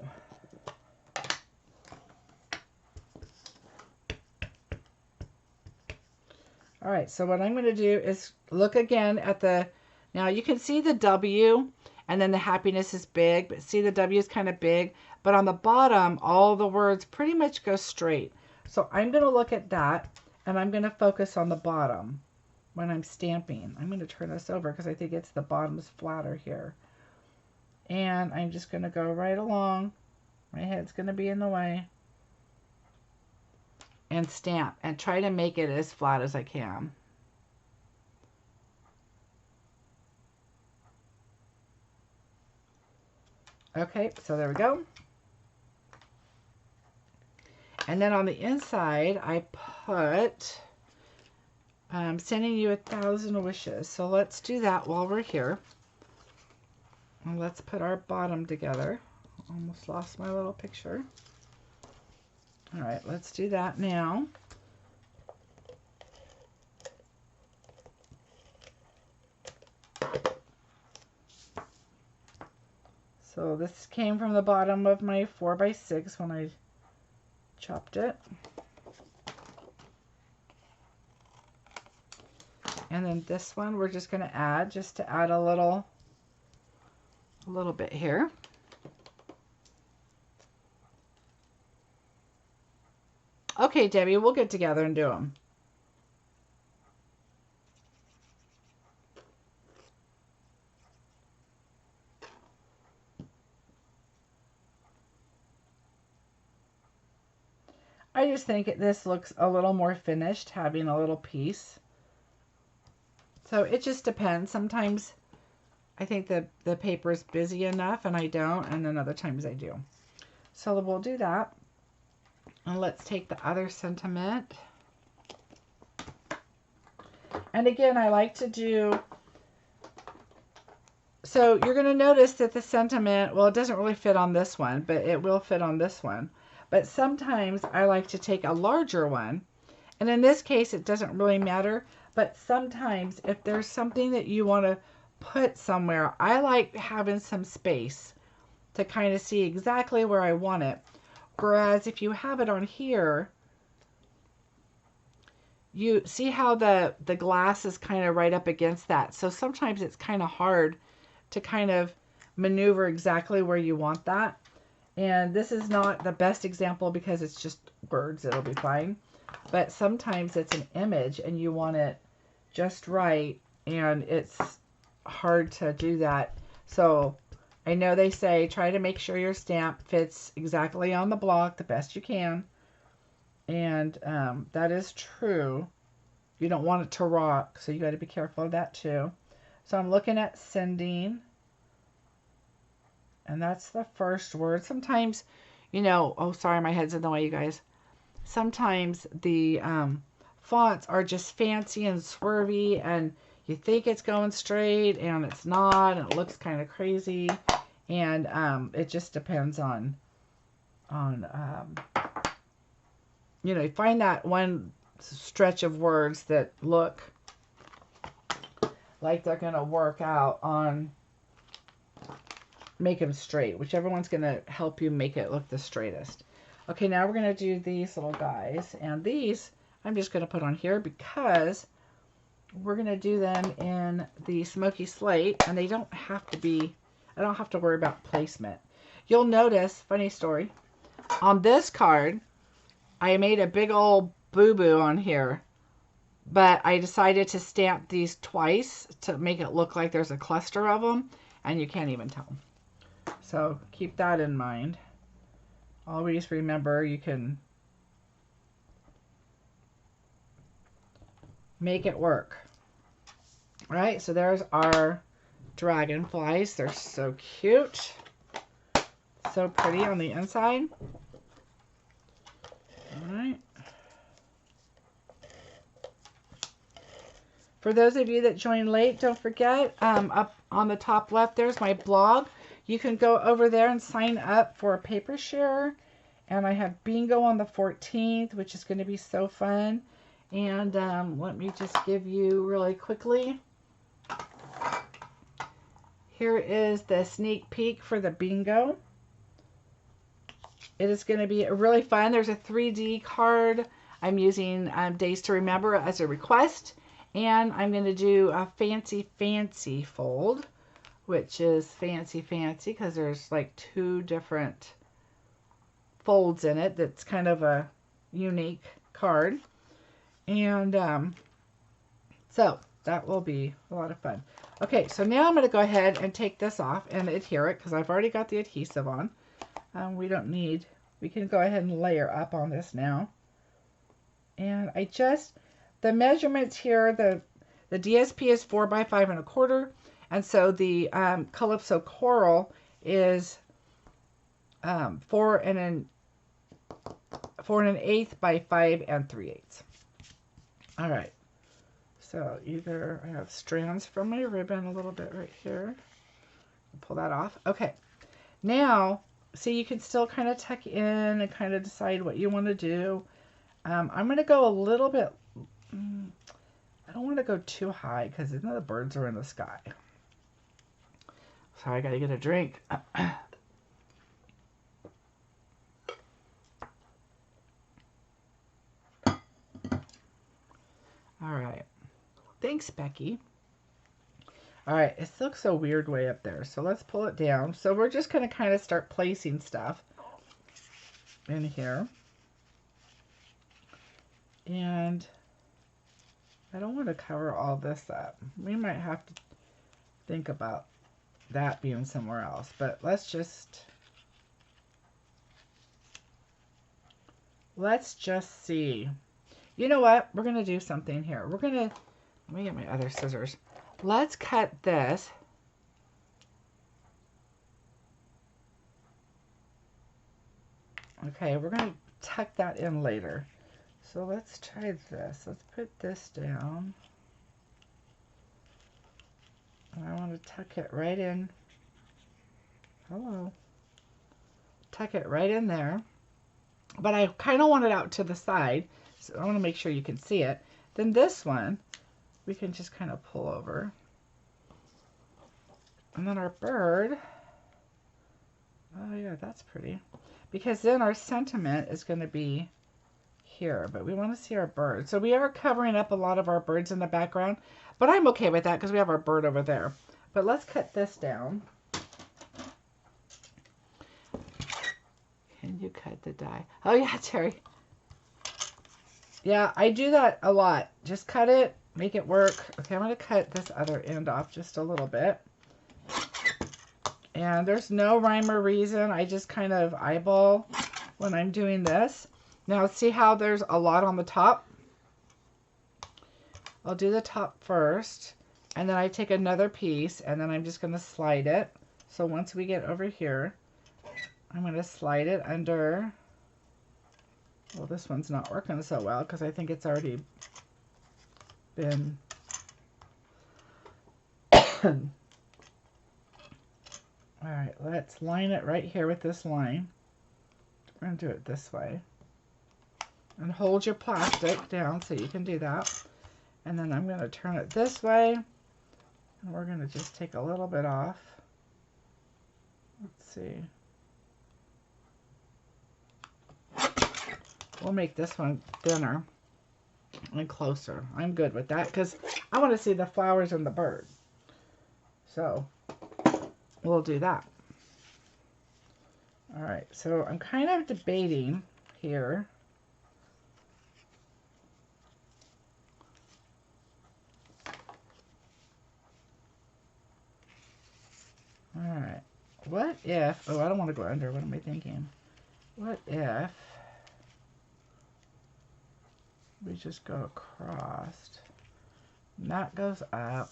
All right, so what I'm going to do is look again at the, now you can see the W and then the happiness is big, but see the W is kind of big, but on the bottom, all the words pretty much go straight. So I'm going to look at that and I'm going to focus on the bottom when I'm stamping. I'm going to turn this over because I think it's the bottom's flatter here. And I'm just going to go right along. My head's going to be in the way. And stamp and try to make it as flat as I can. Okay, so there we go. And then on the inside, I put sending you 1,000 wishes. So let's do that while we're here. And let's put our bottom together. Almost lost my little picture. All right, let's do that now. So this came from the bottom of my 4x6 when I chopped it. And then this one we're just going to add, just to add a little bit here. Okay, Debbie, we'll get together and do them. I just think this looks a little more finished, having a little piece. So it just depends. Sometimes I think the paper is busy enough and I don't, and then other times I do. So we'll do that. And let's take the other sentiment. And again, I like to do, so you're going to notice that the sentiment, well, it doesn't really fit on this one, but it will fit on this one. But sometimes I like to take a larger one. And in this case, it doesn't really matter. But sometimes if there's something that you want to put somewhere, I like having some space to kind of see exactly where I want it. Whereas if you have it on here, you see how the glass is kind of right up against that. So sometimes it's kind of hard to kind of maneuver exactly where you want that. And this is not the best example because it's just words. It'll be fine. But sometimes it's an image and you want it just right. And it's hard to do that. So I know they say try to make sure your stamp fits exactly on the block the best you can. And that is true. You don't want it to rock. So you got to be careful of that too. So I'm looking at sending. And that's the first word. Sometimes, you know, oh, sorry, my head's in the way, you guys. Sometimes the fonts are just fancy and swervy, and you think it's going straight, and it's not, and it looks kind of crazy. And it just depends on you know, you find that one stretch of words that look like they're going to work out on, make them straight. Whichever one's going to help you make it look the straightest. Okay, now we're going to do these little guys. And these I'm just going to put on here because we're going to do them in the smoky slate. And they don't have to be, I don't have to worry about placement. You'll notice, funny story, on this card, I made a big old boo-boo on here. But I decided to stamp these twice to make it look like there's a cluster of them. And you can't even tell. So keep that in mind. Always remember you can make it work. All right, so there's our dragonflies. They're so cute. So pretty on the inside. All right. For those of you that joined late, don't forget, up on the top left, there's my blog. You can go over there and sign up for a paper share. And I have bingo on the 14th, which is going to be so fun. And let me just give you really quickly. Here is the sneak peek for the bingo. It is going to be really fun. There's a 3D card. I'm using Days to Remember as a request. And I'm going to do a fancy, fancy fold, which is fancy, fancy, because there's like 2 different folds in it. That's kind of a unique card. And so that will be a lot of fun. Okay, so now I'm going to go ahead and take this off and adhere it because I've already got the adhesive on. We don't need, we can go ahead and layer up on this now. And I just, the measurements here, the DSP is 4 by 5 1/4, and so the Calypso Coral is 4 1/8 by 5 3/8. All right. So either I have strands from my ribbon a little bit right here. Pull that off. Okay. Now, see, you can still kind of tuck in and kind of decide what you want to do. I'm going to go a little bit, I don't want to go too high because the birds are in the sky. Sorry, I got to get a drink. Thanks, Becky. All right, it looks so weird way up there, so let's pull it down. So we're just going to kind of start placing stuff in here. And I don't want to cover all this up. We might have to think about that being somewhere else, but let's just see. You know what? We're going to do something here. We're going to, let me get my other scissors. Let's cut this. Okay, we're going to tuck that in later. So let's try this. Let's put this down. And I want to tuck it right in. Hello. Tuck it right in there. But I kind of want it out to the side. So I want to make sure you can see it. Then this one, we can just kind of pull over. And then our bird. Oh yeah, that's pretty. Because then our sentiment is going to be here. But we want to see our bird. So we are covering up a lot of our birds in the background. But I'm okay with that because we have our bird over there. But let's cut this down. Can you cut the die? Oh yeah, Terry. Yeah, I do that a lot. Just cut it, make it work. Okay, I'm going to cut this other end off just a little bit. And there's no rhyme or reason. I just kind of eyeball when I'm doing this. Now see how there's a lot on the top? I'll do the top first. And then I take another piece and then I'm just going to slide it. So once we get over here, I'm going to slide it under. Well, this one's not working so well because I think it's already been. All right, let's line it right here with this line. We're going to do it this way. And hold your plastic down so you can do that. And then I'm going to turn it this way. And we're going to just take a little bit off. Let's see. We'll make this one thinner and closer. I'm good with that because I want to see the flowers and the bird. So we'll do that. All right, so I'm kind of debating here. All right, what if, oh, I don't want to go under. What am I thinking? What if we just go across, and that goes up,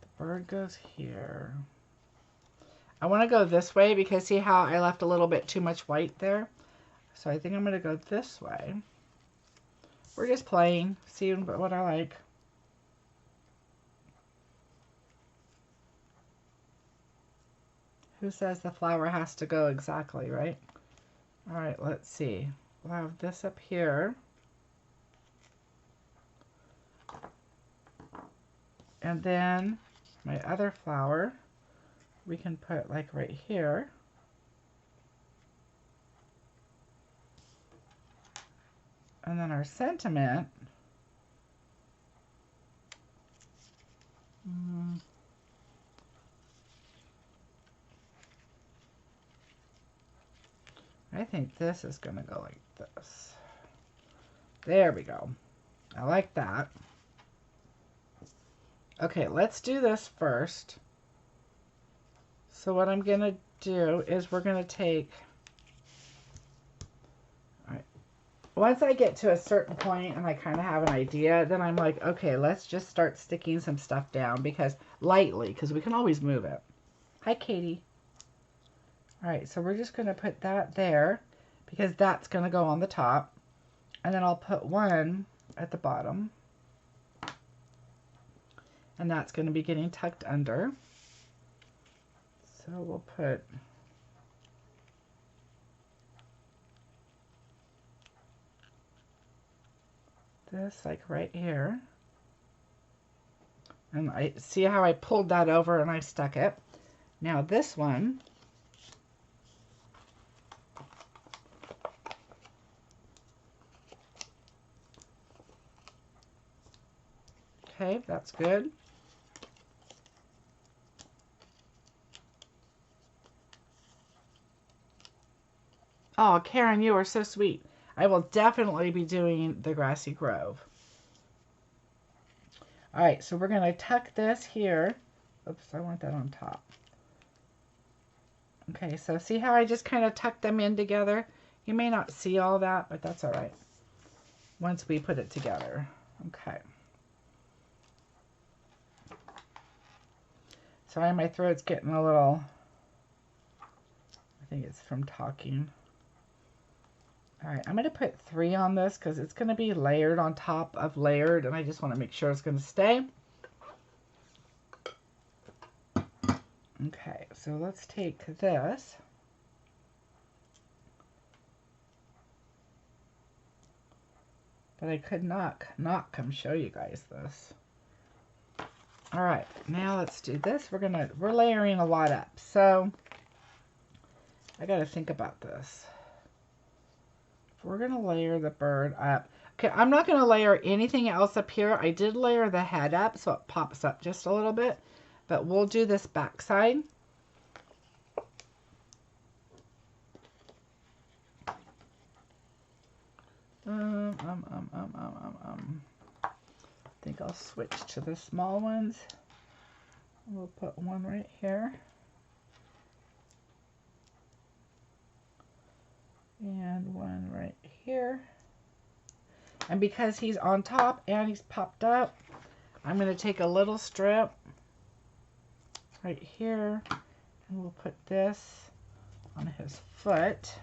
the bird goes here. I want to go this way because see how I left a little bit too much white there? So I think I'm going to go this way. We're just playing, seeing what I like. Who says the flower has to go exactly, right? All right, let's see. We'll have this up here. And then my other flower, we can put like right here. And then our sentiment. I think this is going to go like this. There we go. I like that. Okay, let's do this first. So what I'm going to do is we're going to take, all right, once I get to a certain point and I kind of have an idea, then I'm like, okay, let's just start sticking some stuff down because lightly, because we can always move it. Hi, Katie. All right, so we're just going to put that there because that's going to go on the top. And then I'll put one at the bottom. And that's going to be getting tucked under. So we'll put this like right here. And I see how I pulled that over and I stuck it. Now this one, Okay, that's good. Oh, Karen, you are so sweet. I will definitely be doing the Grassy Grove. All right, so we're going to tuck this here. Oops, I want that on top. Okay, so see how I just kind of tucked them in together? You may not see all that, but that's all right once we put it together. Okay. Sorry, my throat's getting a little, I think it's from talking. All right, I'm going to put 3 on this because it's going to be layered on top of layered, and I just want to make sure it's going to stay. Okay, so let's take this. But I could not come show you guys this. All right, now let's do this. We're layering a lot up, so I got to think about this. We're gonna layer the bird up. Okay, I'm not gonna layer anything else up here. I did layer the head up so it pops up just a little bit, but we'll do this back side. I think I'll switch to the small ones. We'll put one right here. And one right here. And because he's on top and he's popped up, I'm going to take a little strip right here and we'll put this on his foot.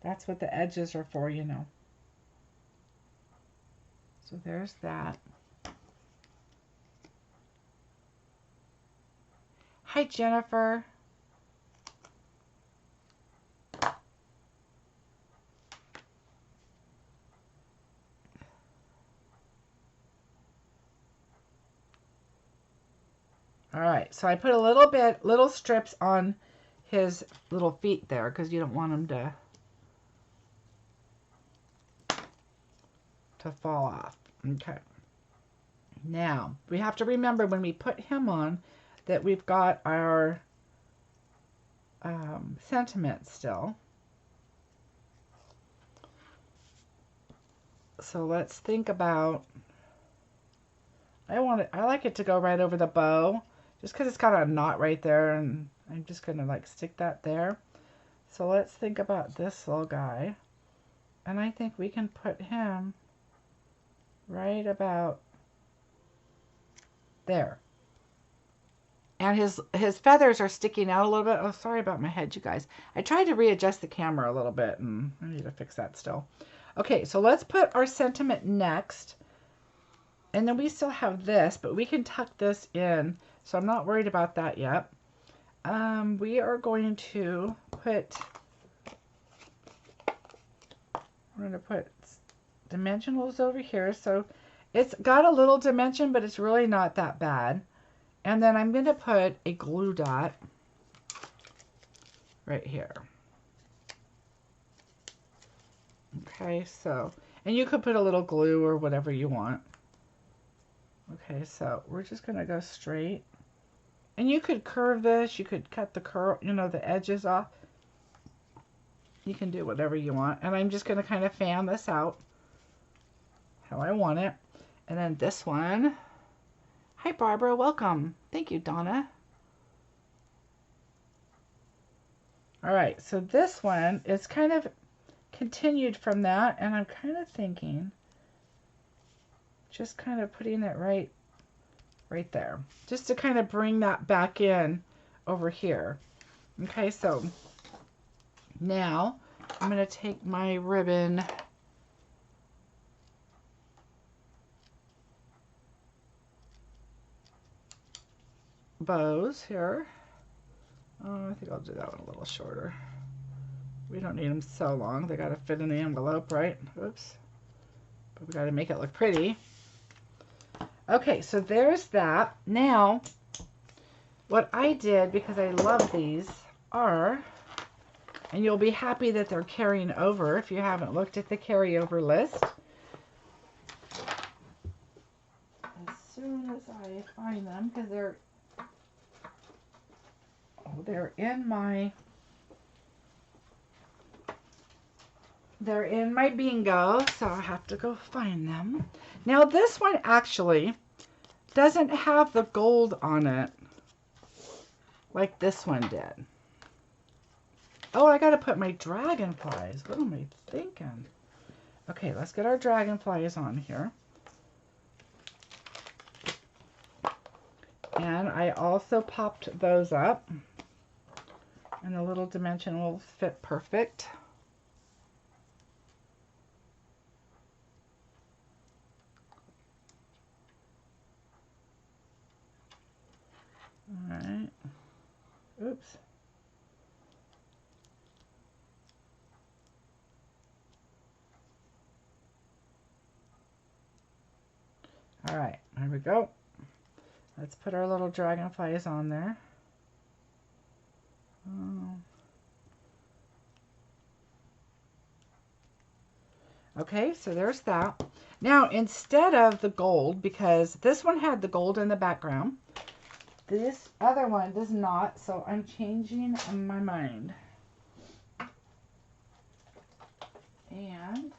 That's what the edges are for, you know. So there's that. Hi, Jennifer. All right, so I put a little strips on his little feet there because you don't want him to fall off. Okay. Now, we have to remember when we put him on that we've got our sentiment still. So let's think about, I like it to go right over the bow just because it's got a knot right there, and I'm just going to like stick that there. So let's think about this little guy, and I think we can put him right about there. And his feathers are sticking out a little bit. Oh, sorry about my head, you guys. I tried to readjust the camera a little bit, and I need to fix that still. Okay, so let's put our sentiment next. And then we still have this, but we can tuck this in. So I'm not worried about that yet. We are going to put, we're going to put dimensionals over here. So it's got a little dimension, but it's really not that bad. And then I'm going to put a glue dot right here. Okay, so, and you could put a little glue or whatever you want. Okay, so we're just going to go straight. And you could curve this, you could cut the curl, you know, the edges off. You can do whatever you want. And I'm just going to kind of fan this out how I want it. And then this one. Hi, Barbara. Welcome. Thank you, Donna. All right, so this one is kind of continued from that, and I'm kind of thinking just kind of putting it right there, just to kind of bring that back in over here. Okay, so now I'm going to take my ribbon bows here. I think I'll do that one a little shorter. We don't need them so long. They got to fit in the envelope, right? Oops. But we got to make it look pretty. Okay, so there's that. Now, what I did, because I love these, are, and you'll be happy that they're carrying over if you haven't looked at the carryover list. soon as I find them, because they're in my bingo, so I have to go find them. Now this one actually doesn't have the gold on it like this one did. Oh, I gotta put my dragonflies. What am I thinking? Okay, let's get our dragonflies on here. And I also popped those up. And the little dimension will fit perfect. All right. Oops. All right, there we go. Let's put our little dragonflies on there. Okay, so there's that. Now, instead of the gold, because this one had the gold in the background, this other one does not, so I'm changing my mind. And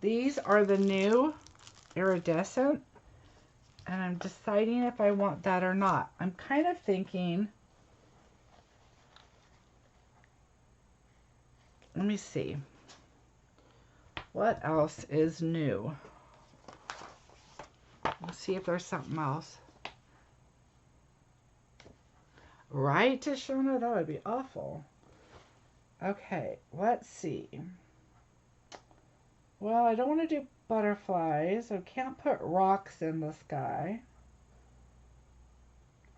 these are the new Iridescent, and I'm deciding if I want that or not. I'm kind of thinking, let me see. What else is new? Let's see if there's something else. Right, Tashona? That would be awful. Okay, let's see. Well, I don't want to do butterflies. I can't put rocks in the sky.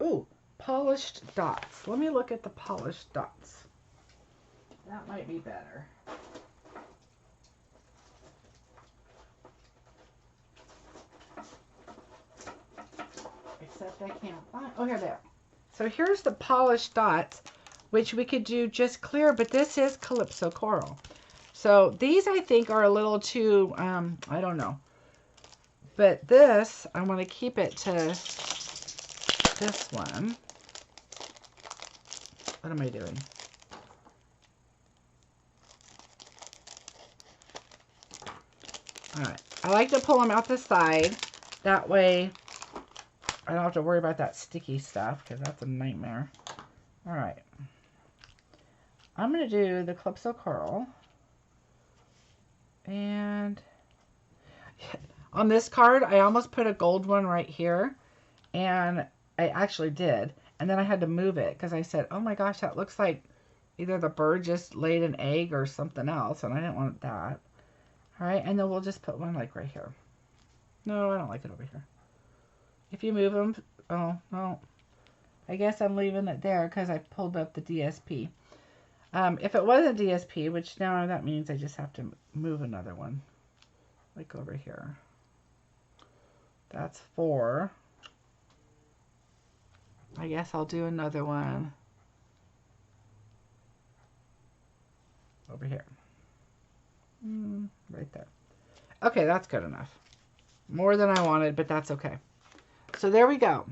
Ooh, polished dots. Let me look at the polished dots. That might be better. Except I can't find. Oh, here they are. So here's the polished dots, which we could do just clear, but this is Calypso Coral. So these I think are a little too, I don't know. But this, I want to keep it to this one. What am I doing? All right. I like to pull them out the side. That way I don't have to worry about that sticky stuff, because that's a nightmare. All right. I'm going to do the Calypso Coral. And on this card, I almost put a gold one right here. And I actually did. And then I had to move it because I said, oh my gosh, that looks like either the bird just laid an egg or something else. And I didn't want that. All right. And then we'll just put one like right here. No, I don't like it over here. If you move them, oh, no. I guess I'm leaving it there because I pulled up the DSP. If it wasn't DSP, which now that means I just have to move another one. Like over here. That's 4. I guess I'll do another one over here. Right there. Okay, that's good enough. More than I wanted, but that's okay. So there we go.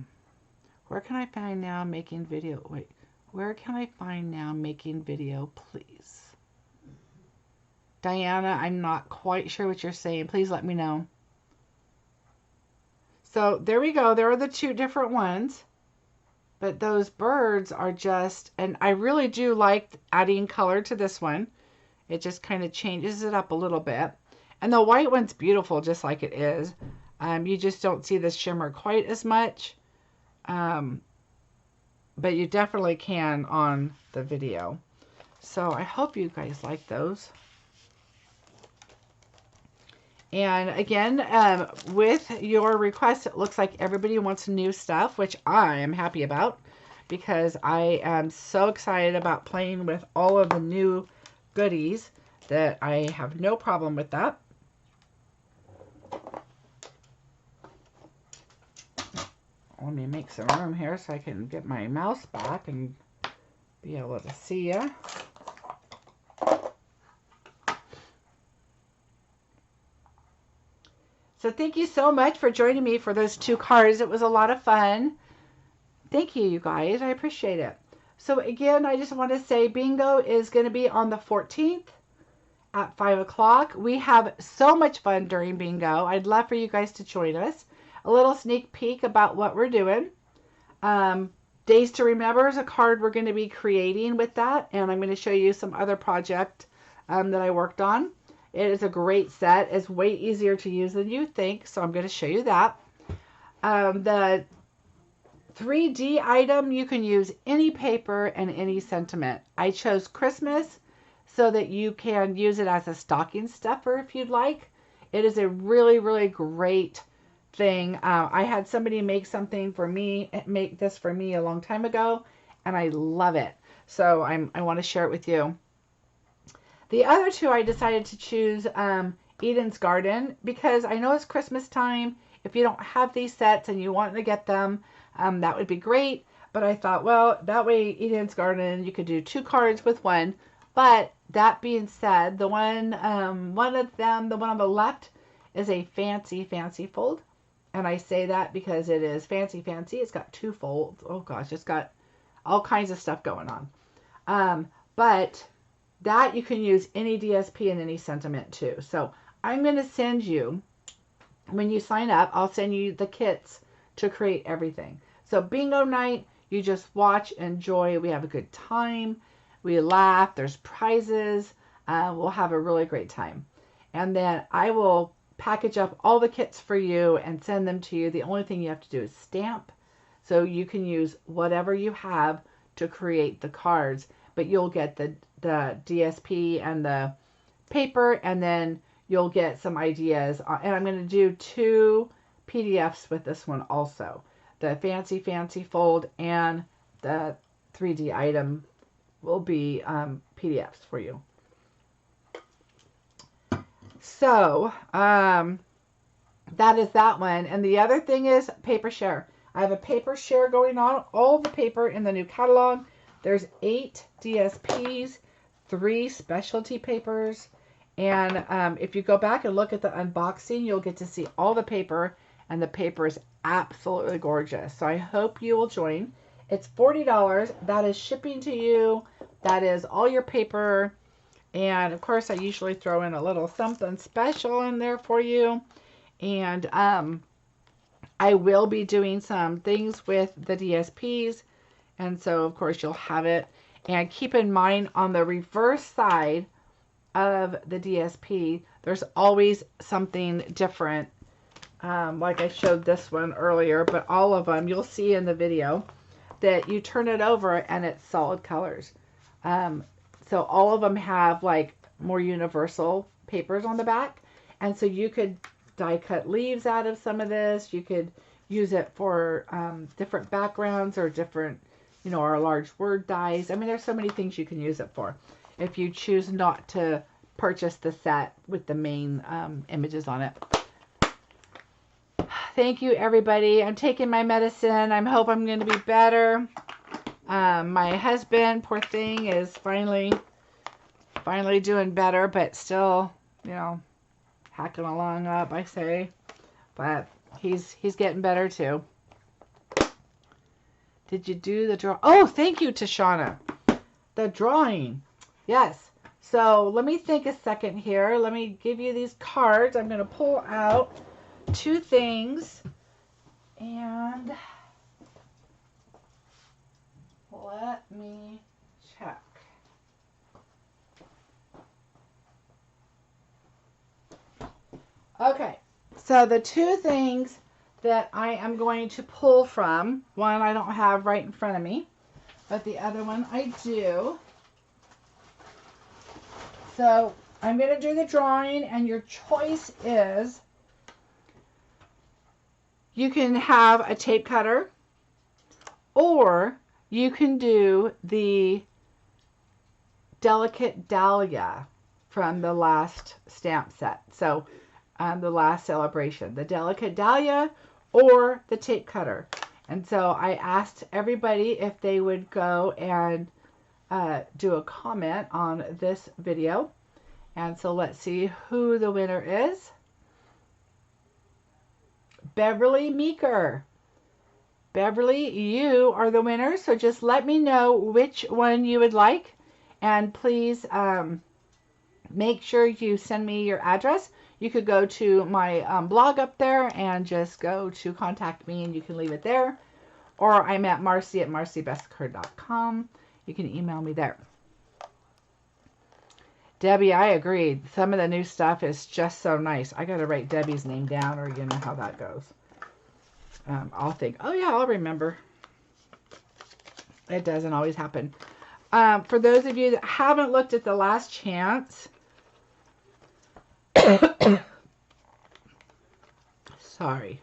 Where can I find now making video? Wait, where can I find now making video, please? Diana, I'm not quite sure what you're saying. Please let me know. So there we go. There are the 2 different ones. But those birds are just, and I really do like adding color to this one. It just kind of changes it up a little bit. And the white one's beautiful just like it is. You just don't see the shimmer quite as much. But you definitely can on the video. So I hope you guys like those. And again, with your request, it looks like everybody wants new stuff, which I am happy about because I am so excited about playing with all of the new goodies that I have no problem with that. Let me make some room here so I can get my mouse back and be able to see ya. So thank you so much for joining me for those 2 cards. It was a lot of fun. Thank you, you guys. I appreciate it. So again, I just want to say bingo is going to be on the 14th at 5 o'clock. We have so much fun during bingo. I'd love for you guys to join us. A little sneak peek about what we're doing. Days to Remember is a card we're going to be creating with that, and I'm going to show you some other project that I worked on. It is a great set. It's way easier to use than you think, so I'm going to show you that. The 3D item, you can use any paper and any sentiment. I chose Christmas so that you can use it as a stocking stuffer if you'd like. It is a really, really great thing. I had somebody make something for me, make this for me a long time ago, and I love it. So I want to share it with you. The other 2 I decided to choose Eden's Garden because I know it's Christmas time. If you don't have these sets and you want to get them, that would be great. But I thought, well, that way Eden's Garden, you could do 2 cards with one. But that being said, the one of them, the one on the left, is a fancy, fancy fold. And I say that because it is fancy, fancy. It's got 2 folds. Oh gosh, it's got all kinds of stuff going on. But that you can use any DSP and any sentiment too. So I'm going to send you, when you sign up, I'll send you the kits to create everything. So bingo night, you just watch, enjoy. We have a good time. We laugh. There's prizes. We'll have a really great time. And then I will package up all the kits for you and send them to you. The only thing you have to do is stamp. So you can use whatever you have to create the cards, but you'll get the DSP and the paper, and then you'll get some ideas. And I'm going to do 2 PDFs with this one also. The fancy, fancy fold and the 3D item will be PDFs for you. So that is that one. And the other thing is paper share. I have a paper share going on. All the paper in the new catalog. There's 8 DSPs, 3 specialty papers. And if you go back and look at the unboxing, you'll get to see all the paper. And the paper is absolutely gorgeous. So I hope you will join. It's $40. That is shipping to you. That is all your paper. And of course, I usually throw in a little something special in there for you. And I will be doing some things with the DSPs. And so, of course, you'll have it. And keep in mind, on the reverse side of the DSP, there's always something different. Like I showed this one earlier, but all of them, you'll see in the video that you turn it over and it's solid colors. So all of them have like more universal papers on the back. And so you could die cut leaves out of some of this. You could use it for different backgrounds or different, you know, or large word dies. I mean, there's so many things you can use it for if you choose not to purchase the set with the main images on it. Thank you, everybody. I'm taking my medicine. I hope I'm going to be better. My husband, poor thing, is finally doing better, but still, you know, hacking along up, I say. But he's getting better too. Did you do the draw? Oh, thank you, Tashana. The drawing. Yes. So let me think a second here. Let me give you these cards. I'm going to pull out 2 things. And let me check. Okay. So the 2 things that I am going to pull from, one I don't have right in front of me, but the other one I do. So I'm going to do the drawing, and your choice is you can have a tape cutter, or you can do the Delicate Dahlia from the last stamp set. So the last celebration, the Delicate Dahlia or the tape cutter. And so I asked everybody if they would go and do a comment on this video. And so let's see who the winner is. Beverly Meeker. Beverly, you are the winner, so just let me know which one you would like, and please make sure you send me your address. You could go to my blog up there and just go to contact me, and you can leave it there. Or I'm at Marcie at marciebeseckerdesigns.com. You can email me there. Debbie, I agreed. Some of the new stuff is just so nice. I got to write Debbie's name down, or you know how that goes. I'll think, oh yeah, I'll remember. It doesn't always happen. For those of you that haven't looked at the last chance, sorry.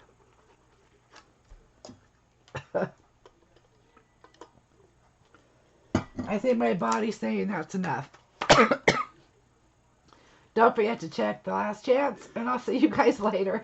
I think my body's saying that's enough. Don't forget to check the last chance, and I'll see you guys later.